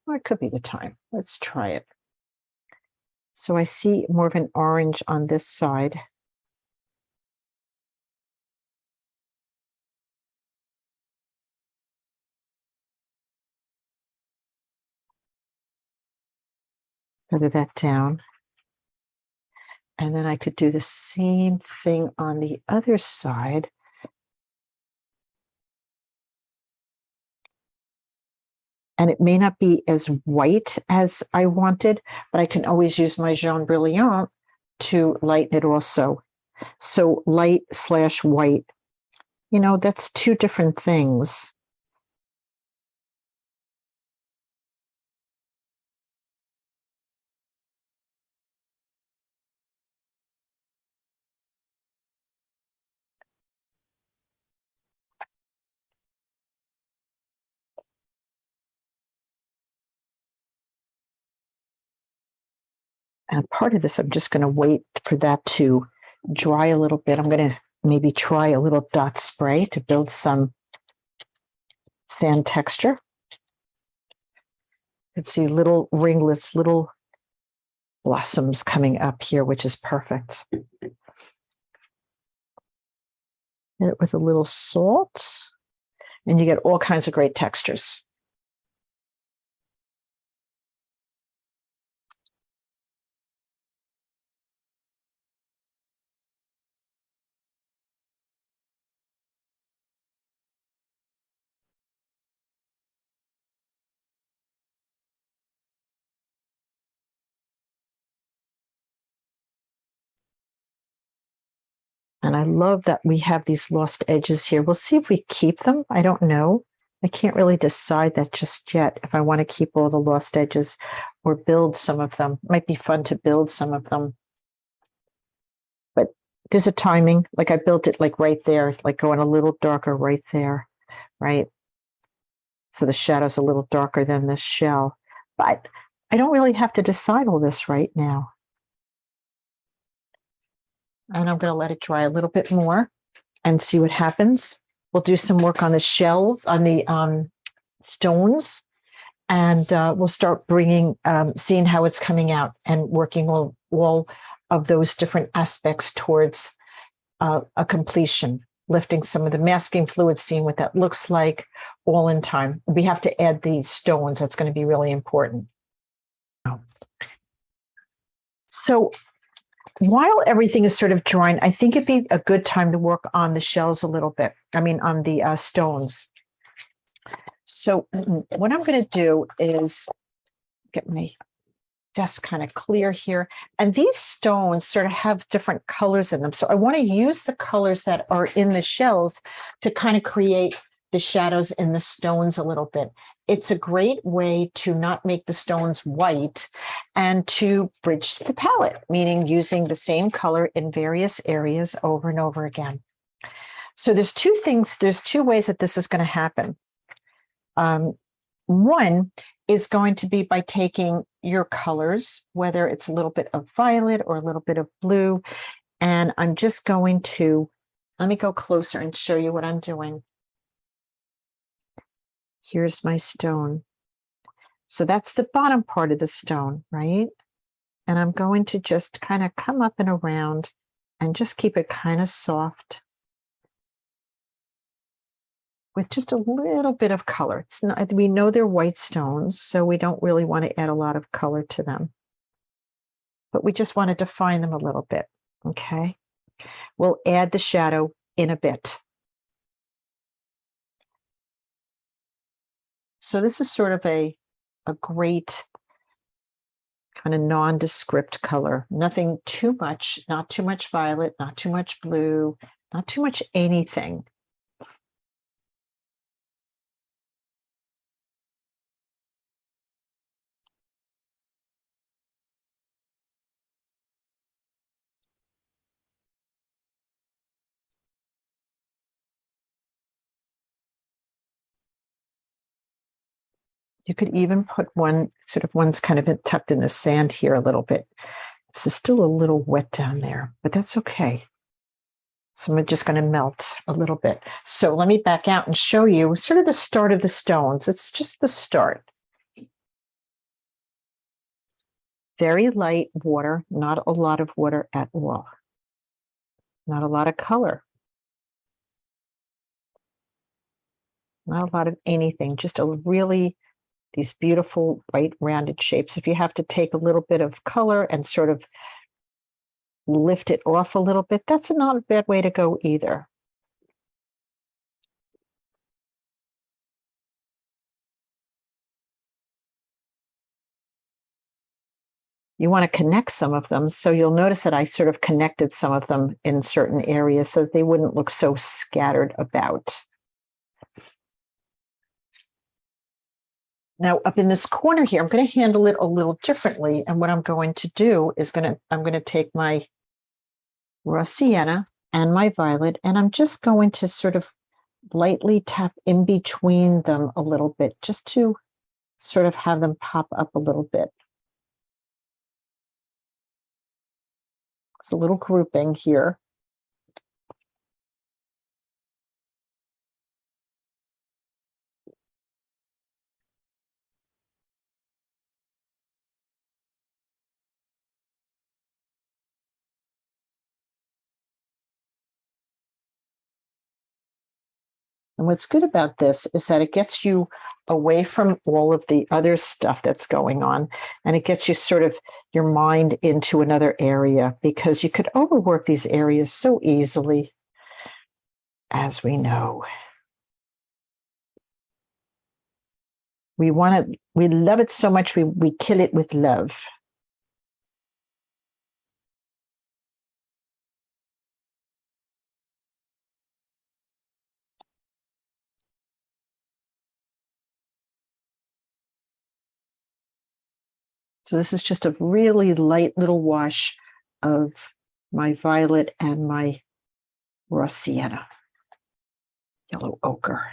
Speaker 1: Or it could be the time. Let's try it. So I see more of an orange on this side. Feather that down. And then I could do the same thing on the other side. And it may not be as white as I wanted, but I can always use my Jaune Brilliant to lighten it also. So light / white, you know, that's two different things. And part of this, I'm just going to wait for that to dry a little bit. I'm going to maybe try a little dot spray to build some sand texture. You can see little ringlets, little blossoms coming up here, which is perfect. Hit it with a little salt, and you get all kinds of great textures. And I love that we have these lost edges here. We'll see if we keep them. I don't know. I can't really decide that just yet, if I want to keep all the lost edges or build some of them. It might be fun to build some of them. But there's a timing. Like I built it like right there, like going a little darker right there, right? So the shadow's a little darker than the shell. But I don't really have to decide all this right now. And I'm going to let it dry a little bit more and see what happens. We'll do some work on the shells, on the stones, and we'll start bringing, seeing how it's coming out and working all of those different aspects towards a completion, lifting some of the masking fluid, seeing what that looks like, all in time. We have to add these stones. That's going to be really important. So while everything is sort of drying, I think it'd be a good time to work on the shells a little bit. I mean, on the stones. So what I'm going to do is get my just kind of clear here. And these stones sort of have different colors in them. So I want to use the colors that are in the shells to kind of create the shadows in the stones a little bit. It's a great way to not make the stones white and to bridge the palette, meaning using the same color in various areas over and over again. So there's two ways that this is going to happen. One is going to be by taking your colors, whether it's a little bit of violet or a little bit of blue, and I'm just going to, let me go closer and show you what I'm doing. Here's my stone. So that's the bottom part of the stone, right? And I'm going to just kind of come up and around and just keep it kind of soft with just a little bit of color. It's not, we know they're white stones, so we don't really want to add a lot of color to them. But we just want to define them a little bit, okay? We'll add the shadow in a bit. So this is sort of a great kind of nondescript color. Nothing too much, not too much violet, not too much blue, not too much anything. You could even put one, sort of one's kind of tucked in the sand here a little bit. This is still a little wet down there, but that's okay. So I'm just going to melt a little bit. So let me back out and show you sort of the start of the stones. It's just the start. Very light water, not a lot of water at all. Not a lot of color. Not a lot of anything, just a really, these beautiful white rounded shapes. If you have to take a little bit of color and sort of lift it off a little bit, that's not a bad way to go either. You want to connect some of them. So you'll notice that I sort of connected some of them in certain areas so that they wouldn't look so scattered about. Now up in this corner here, I'm going to handle it a little differently. And what I'm going to do is I'm going to take my raw sienna and my violet, and I'm just going to sort of lightly tap in between them a little bit, just to sort of have them pop up a little bit. It's a little grouping here. And what's good about this is that it gets you away from all of the other stuff that's going on, and it gets you sort of your mind into another area, because you could overwork these areas so easily, as we know. We love it so much, we kill it with love. So this is just a really light little wash of my violet and my raw sienna, yellow ochre.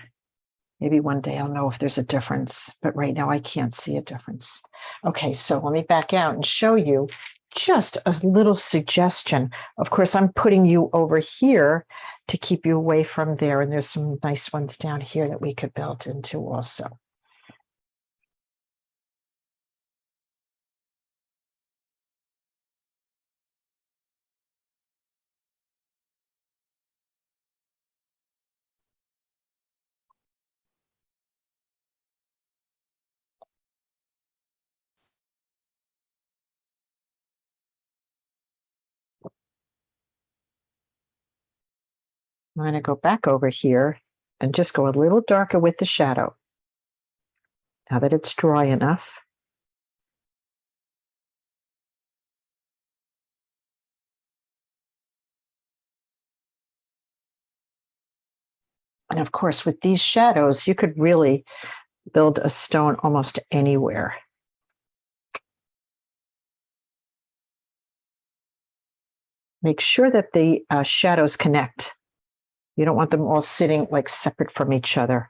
Speaker 1: Maybe one day I'll know if there's a difference, but right now I can't see a difference. Okay, so let me back out and show you just a little suggestion. Of course, I'm putting you over here to keep you away from there, and there's some nice ones down here that we could build into also. I'm going to go back over here and just go a little darker with the shadow. Now that it's dry enough. And of course, with these shadows, you could really build a stone almost anywhere. Make sure that the shadows connect. You don't want them all sitting like separate from each other.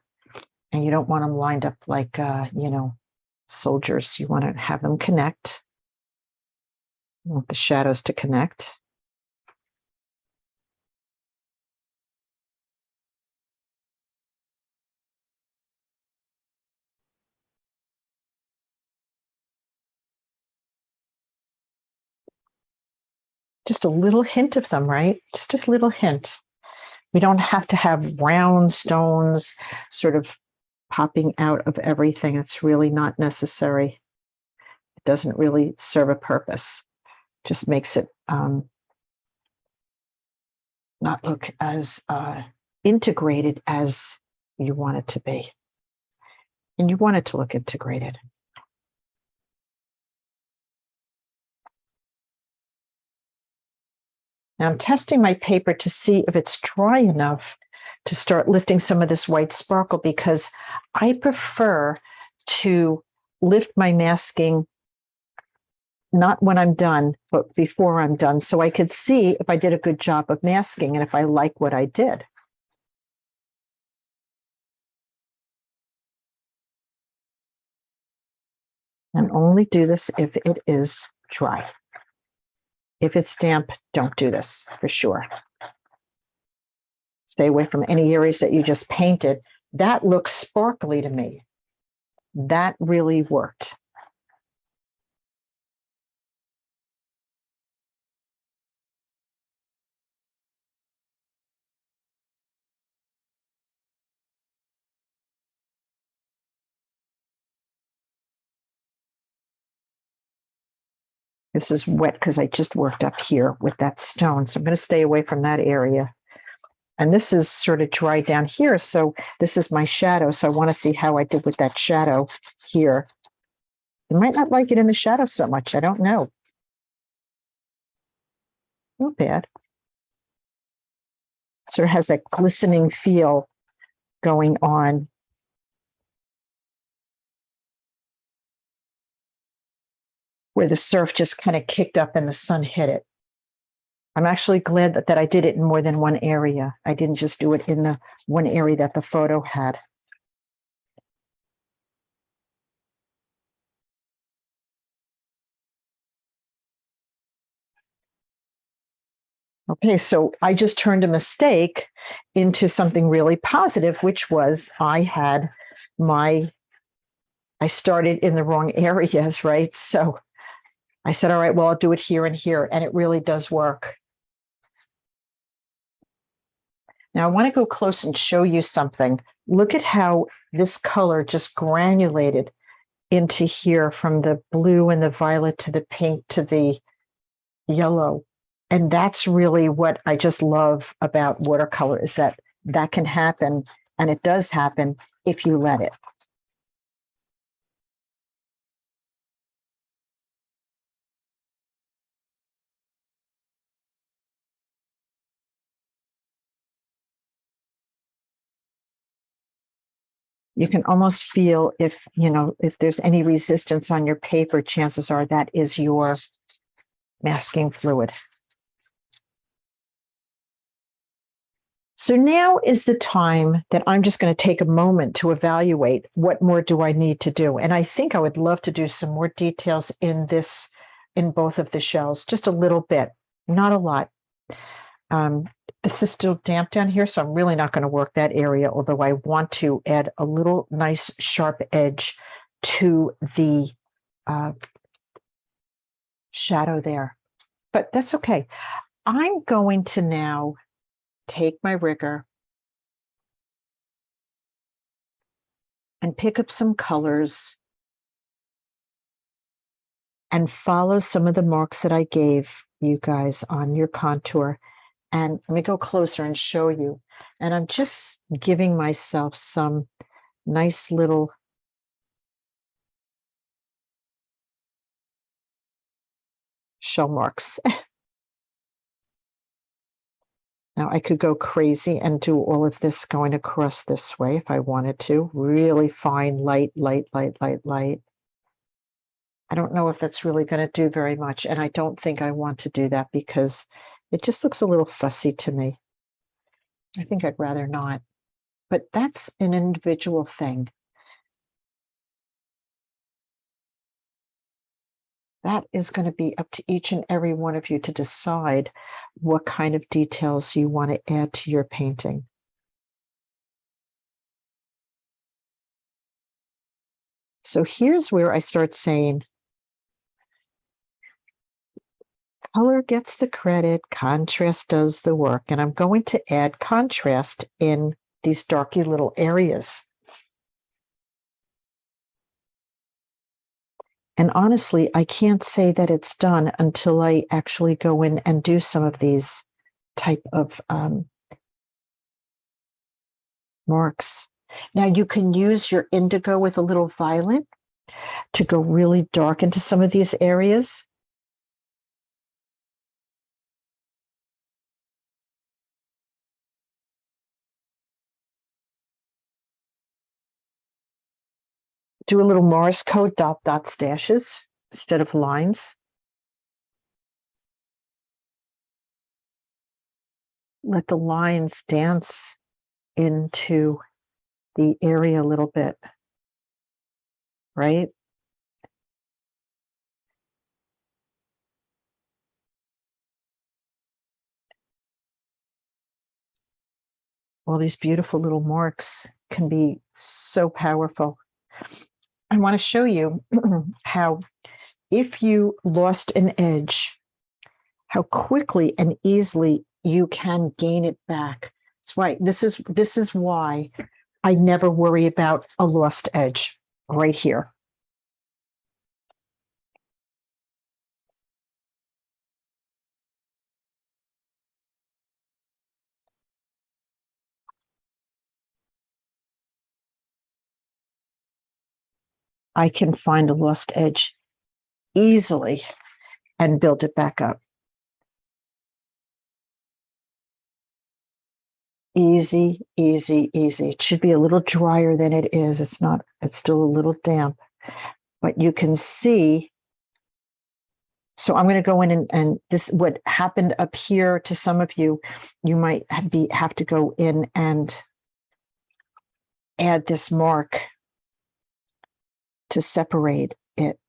Speaker 1: And you don't want them lined up like, soldiers. You want to have them connect. You want the shadows to connect. Just a little hint of them, right? Just a little hint. We don't have to have round stones sort of popping out of everything. It's really not necessary. It doesn't really serve a purpose. Just makes it not look as integrated as you want it to be. And you want it to look integrated. Now I'm testing my paper to see if it's dry enough to start lifting some of this white sparkle, because I prefer to lift my masking not when I'm done, but before I'm done, so I could see if I did a good job of masking and if I like what I did. And only do this if it is dry. If it's damp, don't do this for sure. Stay away from any areas that you just painted. That looks sparkly to me. That really worked. This is wet because I just worked up here with that stone. So I'm going to stay away from that area. And this is sort of dry down here. So this is my shadow. So I want to see how I did with that shadow here. You might not like it in the shadow so much. I don't know. Not bad. Sort of has that glistening feel going on. Where the surf just kind of kicked up and the sun hit it. I'm actually glad that I did it in more than one area. I didn't just do it in the one area that the photo had. Okay, so I just turned a mistake into something really positive, which was I started in the wrong areas, right? So I said, all right, well, I'll do it here and here. And it really does work. Now I want to go close and show you something. Look at how this color just granulated into here from the blue and the violet to the pink to the yellow. And that's really what I just love about watercolor, is that can happen. And it does happen if you let it. You can almost feel if there's any resistance on your paper, chances are that is your masking fluid. So now is the time that I'm just going to take a moment to evaluate what more do I need to do. And I think I would love to do some more details in both of the shells, just a little bit, not a lot. This is still damp down here, so I'm really not going to work that area, although I want to add a little nice sharp edge to the shadow there. But that's okay. I'm going to now take my rigger and pick up some colors and follow some of the marks that I gave you guys on your contour. And let me go closer and show you. And I'm just giving myself some nice little shell marks. Now I could go crazy and do all of this going across this way if I wanted to. Really fine, light, light, light, light, light. I don't know if that's really going to do very much. And I don't think I want to do that because it just looks a little fussy to me. I think I'd rather not. But that's an individual thing. That is going to be up to each and every one of you to decide what kind of details you want to add to your painting. So here's where I start saying, color gets the credit, contrast does the work. And I'm going to add contrast in these darky little areas. And honestly, I can't say that it's done until I actually go in and do some of these type of marks. Now you can use your indigo with a little violet to go really dark into some of these areas. Do a little Morse code, dot, dot, dashes instead of lines. Let the lines dance into the area a little bit, right? All these beautiful little marks can be so powerful. I want to show you how if you lost an edge, how quickly and easily you can gain it back. That's right. This is why I never worry about a lost edge right here. I can find a lost edge easily and build it back up. Easy, easy, easy. It should be a little drier than it is. It's not, it's still a little damp, but you can see. So I'm going to go in and this, what happened up here to some of you, you might have to go in and add this mark to separate it.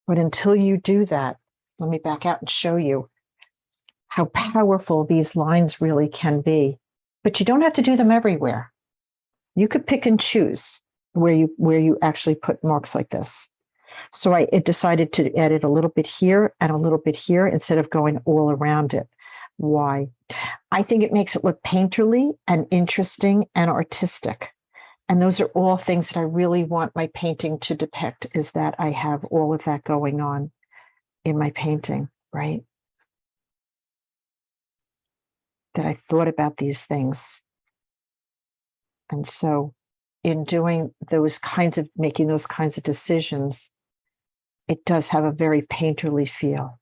Speaker 1: But until you do that, let me back out and show you how powerful these lines really can be. But you don't have to do them everywhere. You could pick and choose where you actually put marks like this. So I decided to add it a little bit here and a little bit here instead of going all around it. Why? I think it makes it look painterly and interesting and artistic. And those are all things that I really want my painting to depict, is that I have all of that going on in my painting, right? That I thought about these things. And so in doing those kinds of, making those kinds of decisions, it does have a very painterly feel.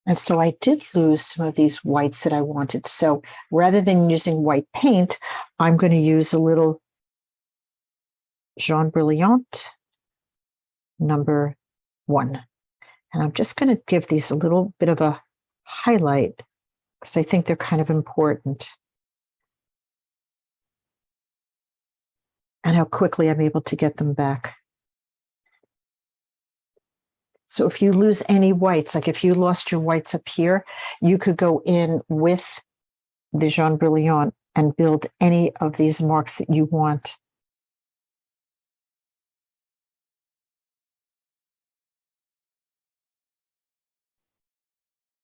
Speaker 1: And so I did lose some of these whites that I wanted. So rather than using white paint, I'm going to use a little Jaune Brilliant number 1. And I'm just going to give these a little bit of a highlight because I think they're kind of important. And how quickly I'm able to get them back. So if you lose any whites, like if you lost your whites up here, you could go in with the Jaune Brilliant and build any of these marks that you want.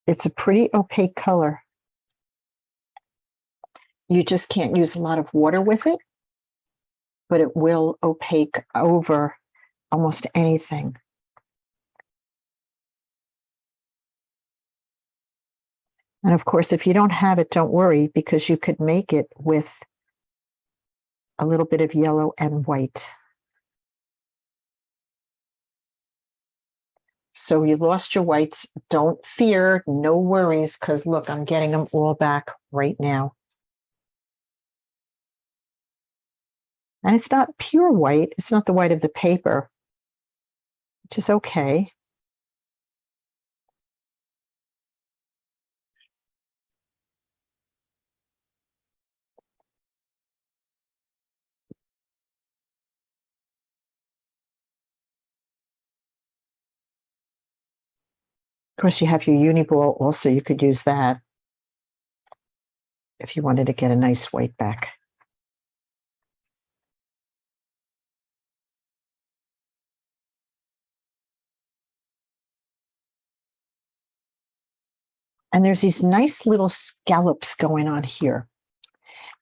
Speaker 1: It's a pretty opaque color. You just can't use a lot of water with it, but it will opaque over almost anything. And of course, if you don't have it, don't worry, because you could make it with a little bit of yellow and white. So you lost your whites. Don't fear, no worries, because look, I'm getting them all back right now. And it's not pure white. It's not the white of the paper, which is okay. Of course, you have your uni ball also. You could use that if you wanted to get a nice white back. And there's these nice little scallops going on here.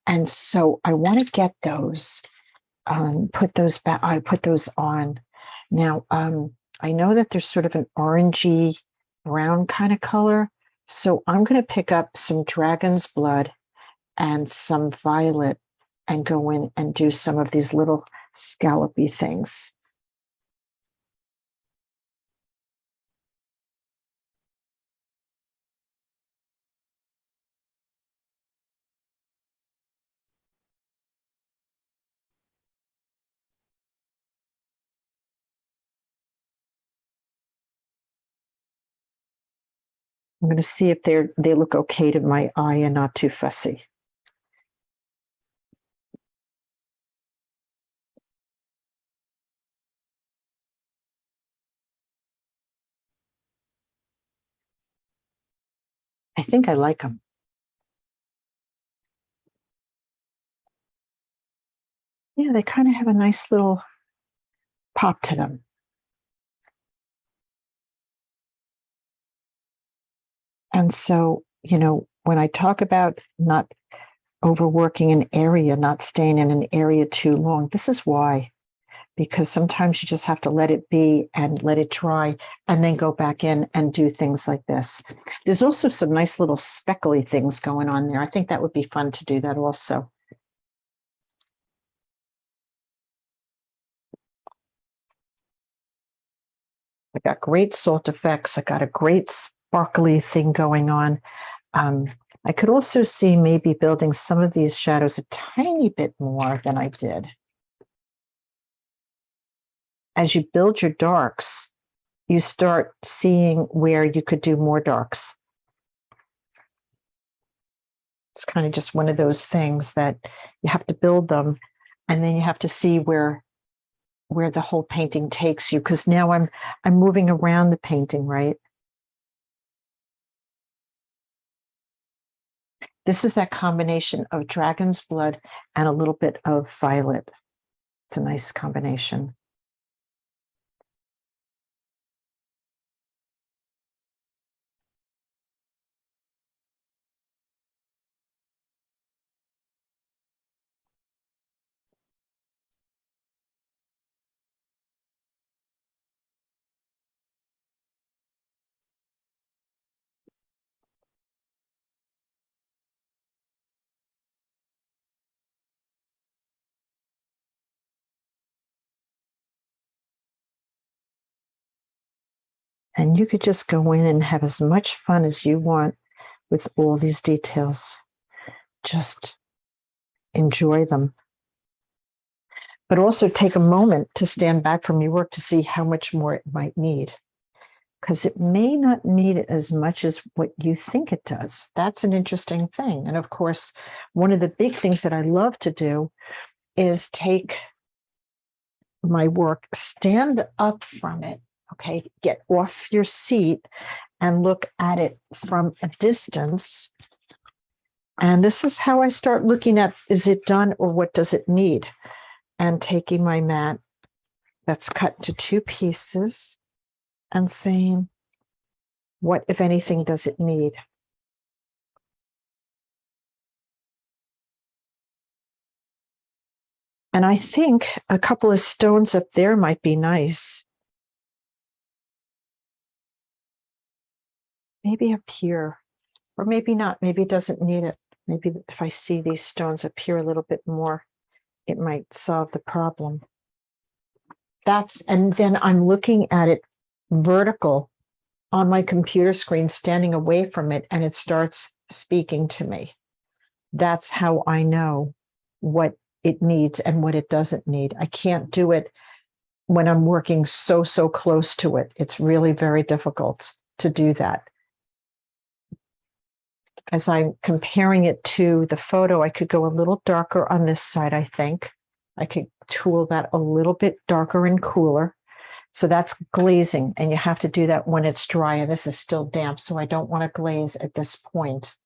Speaker 1: And so I want to get those, put those back. I put those on. Now, I know that there's sort of an orangey brown kind of color. So I'm going to pick up some dragon's blood and some violet and go in and do some of these little scallopy things. I'm going to see if they look okay to my eye and not too fussy. I think I like them. Yeah, they kind of have a nice little pop to them. And so, when I talk about not overworking an area, not staying in an area too long, this is why. Because sometimes you just have to let it be and let it dry and then go back in and do things like this. There's also some nice little speckly things going on there. I think that would be fun to do that also. I got great salt effects. I got a great sparkly thing going on. I could also see maybe building some of these shadows a tiny bit more than I did. As you build your darks, you start seeing where you could do more darks. It's kind of just one of those things that you have to build them, and then you have to see where the whole painting takes you, because now I'm moving around the painting, right? This is that combination of dragon's blood and a little bit of violet. It's a nice combination. And you could just go in and have as much fun as you want with all these details. Just enjoy them. But also take a moment to stand back from your work to see how much more it might need. Because it may not need as much as what you think it does. That's an interesting thing. And of course, one of the big things that I love to do is take my work, stand up from it, okay, get off your seat and look at it from a distance. And this is how I start looking at, is it done or what does it need? And taking my mat that's cut to 2 pieces and saying, what, if anything, does it need? And I think a couple of stones up there might be nice. Maybe up here. Or maybe not, maybe it doesn't need it. Maybe if I see these stones appear a little bit more, it might solve the problem. And then I'm looking at it vertical on my computer screen, standing away from it, and it starts speaking to me. That's how I know what it needs and what it doesn't need. I can't do it when I'm working so close to it. It's really very difficult to do that. As I'm comparing it to the photo, I could go a little darker on this side, I think. I could tool that a little bit darker and cooler. So that's glazing, and you have to do that when it's dry, and this is still damp, so I don't want to glaze at this point.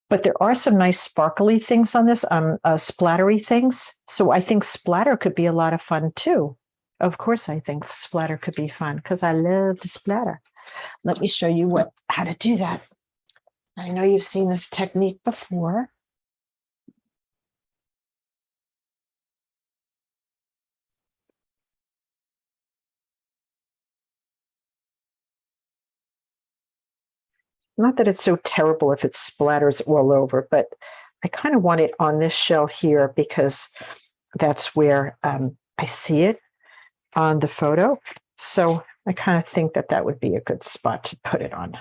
Speaker 1: But there are some nice sparkly things on this, splattery things. So I think splatter could be a lot of fun too. Of course, I think splatter could be fun because I love to splatter. Let me show you how to do that. I know you've seen this technique before. Not that it's so terrible if it splatters all over, but I kind of want it on this shell here because that's where I see it on the photo. So I kind of think that that would be a good spot to put it on.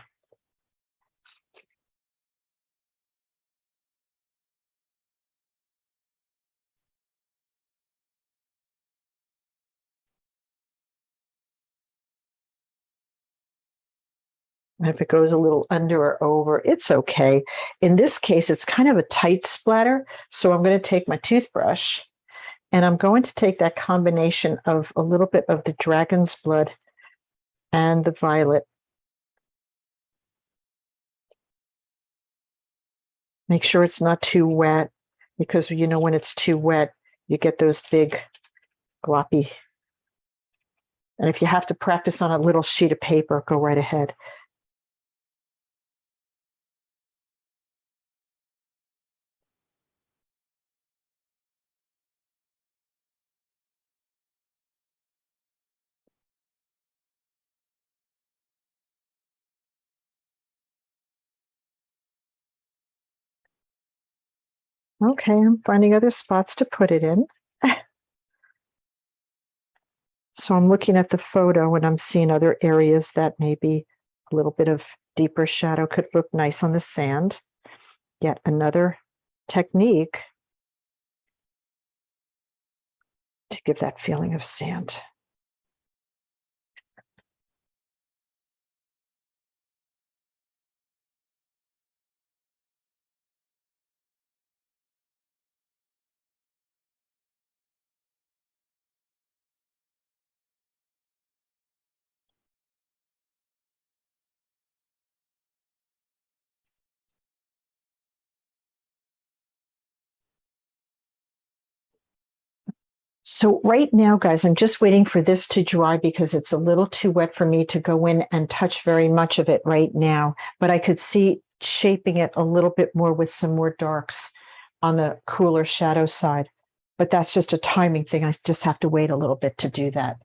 Speaker 1: And if it goes a little under or over, it's okay. In this case, it's kind of a tight splatter. So I'm going to take my toothbrush and I'm going to take that combination of a little bit of the dragon's blood and the violet. Make sure it's not too wet, because you know when it's too wet, you get those big gloppy. And if you have to practice on a little sheet of paper, go right ahead. Okay, I'm finding other spots to put it in. So I'm looking at the photo and I'm seeing other areas that maybe a little bit of deeper shadow could look nice on the sand. Yet another technique to give that feeling of sand. So right now, guys, I'm just waiting for this to dry because it's a little too wet for me to go in and touch very much of it right now. But I could see shaping it a little bit more with some more darks on the cooler shadow side. But that's just a timing thing. I just have to wait a little bit to do that.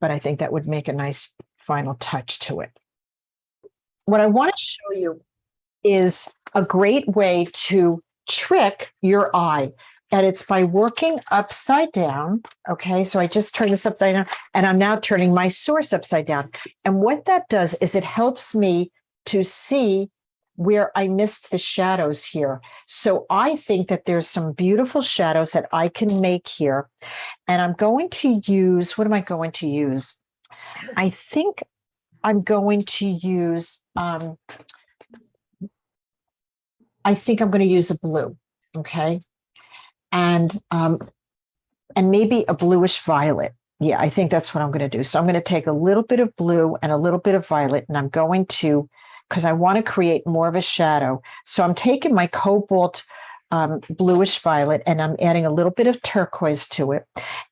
Speaker 1: But I think that would make a nice final touch to it. What I want to show you is a great way to trick your eye. And it's by working upside down. Okay, so I just turned this upside down and I'm now turning my source upside down. And what that does is it helps me to see where I missed the shadows here. So I think that there's some beautiful shadows that I can make here. And I'm going to use, what am I going to use? I think I'm going to use, I think I'm going to use a blue. Okay. And maybe a bluish violet. Yeah, I think that's what I'm going to do. So I'm going to take a little bit of blue and a little bit of violet, and I'm going to, because I want to create more of a shadow. So I'm taking my cobalt bluish violet and I'm adding a little bit of turquoise to it.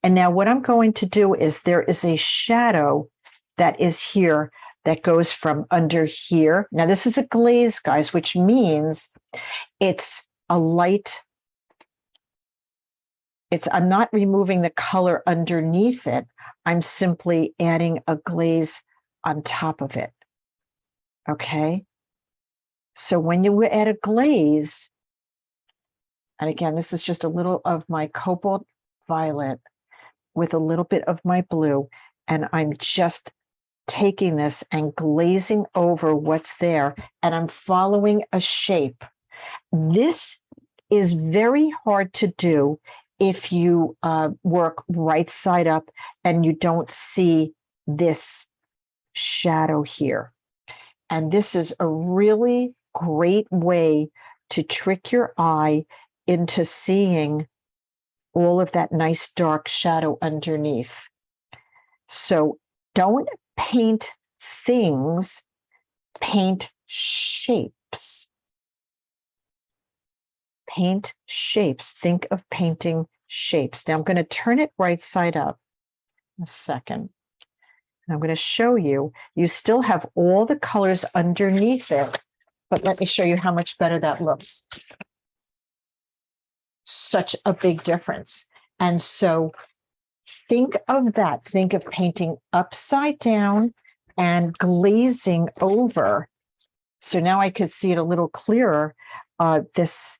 Speaker 1: And now what I'm going to do is there is a shadow that is here that goes from under here. Now this is a glaze, guys, which means it's a light. I'm not removing the color underneath it. I'm simply adding a glaze on top of it. Okay. So when you add a glaze, and again, this is just a little of my cobalt violet with a little bit of my blue, and I'm just taking this and glazing over what's there, and I'm following a shape. This is very hard to do if you work right side up and you don't see this shadow here. And this is a really great way to trick your eye into seeing all of that nice dark shadow underneath. So don't paint things, paint shapes. Paint shapes. Think of painting shapes. Now I'm going to turn it right side up in a second. And I'm going to show you, you still have all the colors underneath it, but let me show you how much better that looks. Such a big difference. And so think of that. Think of painting upside down and glazing over. So now I could see it a little clearer, this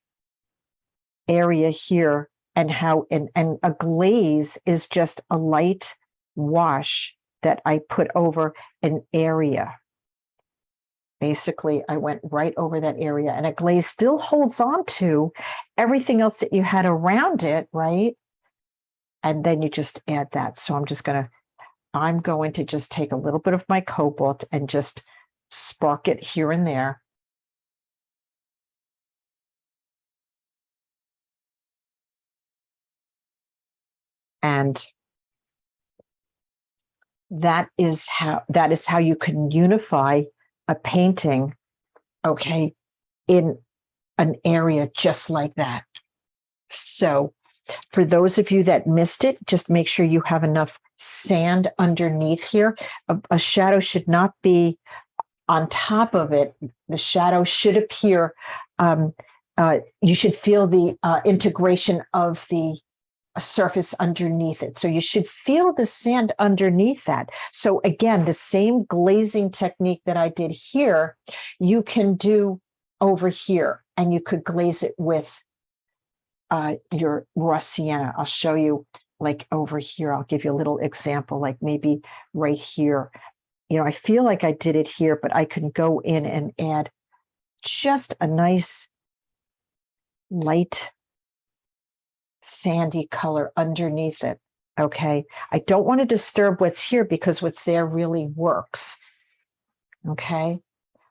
Speaker 1: area here, and how, and a glaze is just a light wash that I put over an area. Basically, I went right over that area, and a glaze still holds on to everything else that you had around it, right? And then you just add that. So I'm going to just take a little bit of my cobalt and just spark it here and there. And that is how you can unify a painting, okay, in an area just like that. So for those of you that missed it, just make sure you have enough sand underneath here. A shadow should not be on top of it. The shadow should appear, you should feel the integration of the surface underneath it. So you should feel the sand underneath that. So again, the same glazing technique that I did here, you can do over here, and you could glaze it with your raw sienna. I'll show you, like over here. I'll give you a little example, like maybe right here. You know, I feel like I did it here, but I can go in and add just a nice light sandy color underneath it. Okay. I don't want to disturb what's here because what's there really works. Okay.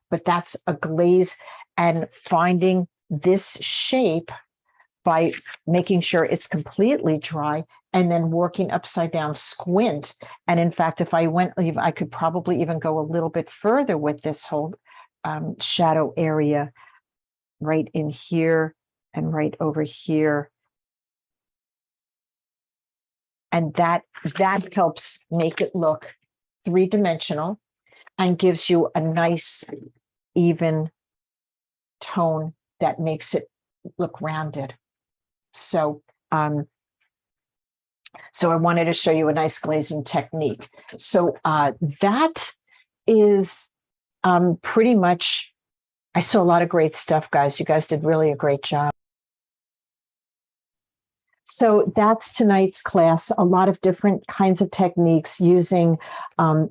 Speaker 1: But that's a glaze, and finding this shape by making sure it's completely dry and then working upside down, squint. And in fact, if I went, I could probably even go a little bit further with this whole shadow area right in here and right over here. And that helps make it look three-dimensional and gives you a nice, even tone that makes it look rounded. So, so I wanted to show you a nice glazing technique. So that is pretty much, I saw a lot of great stuff, guys. You guys did really a great job. So that's tonight's class, a lot of different kinds of techniques using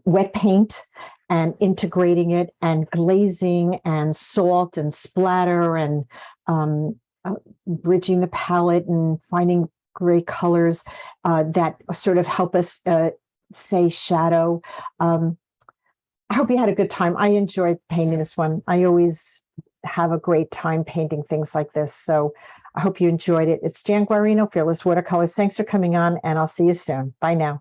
Speaker 1: wet paint and integrating it, and glazing and salt and splatter, and bridging the palette and finding great colors that sort of help us say shadow. I hope you had a good time. I enjoyed painting this one. I always have a great time painting things like this. So I hope you enjoyed it. It's Jan Guarino, Fearless Watercolors. Thanks for coming on, and I'll see you soon. Bye now.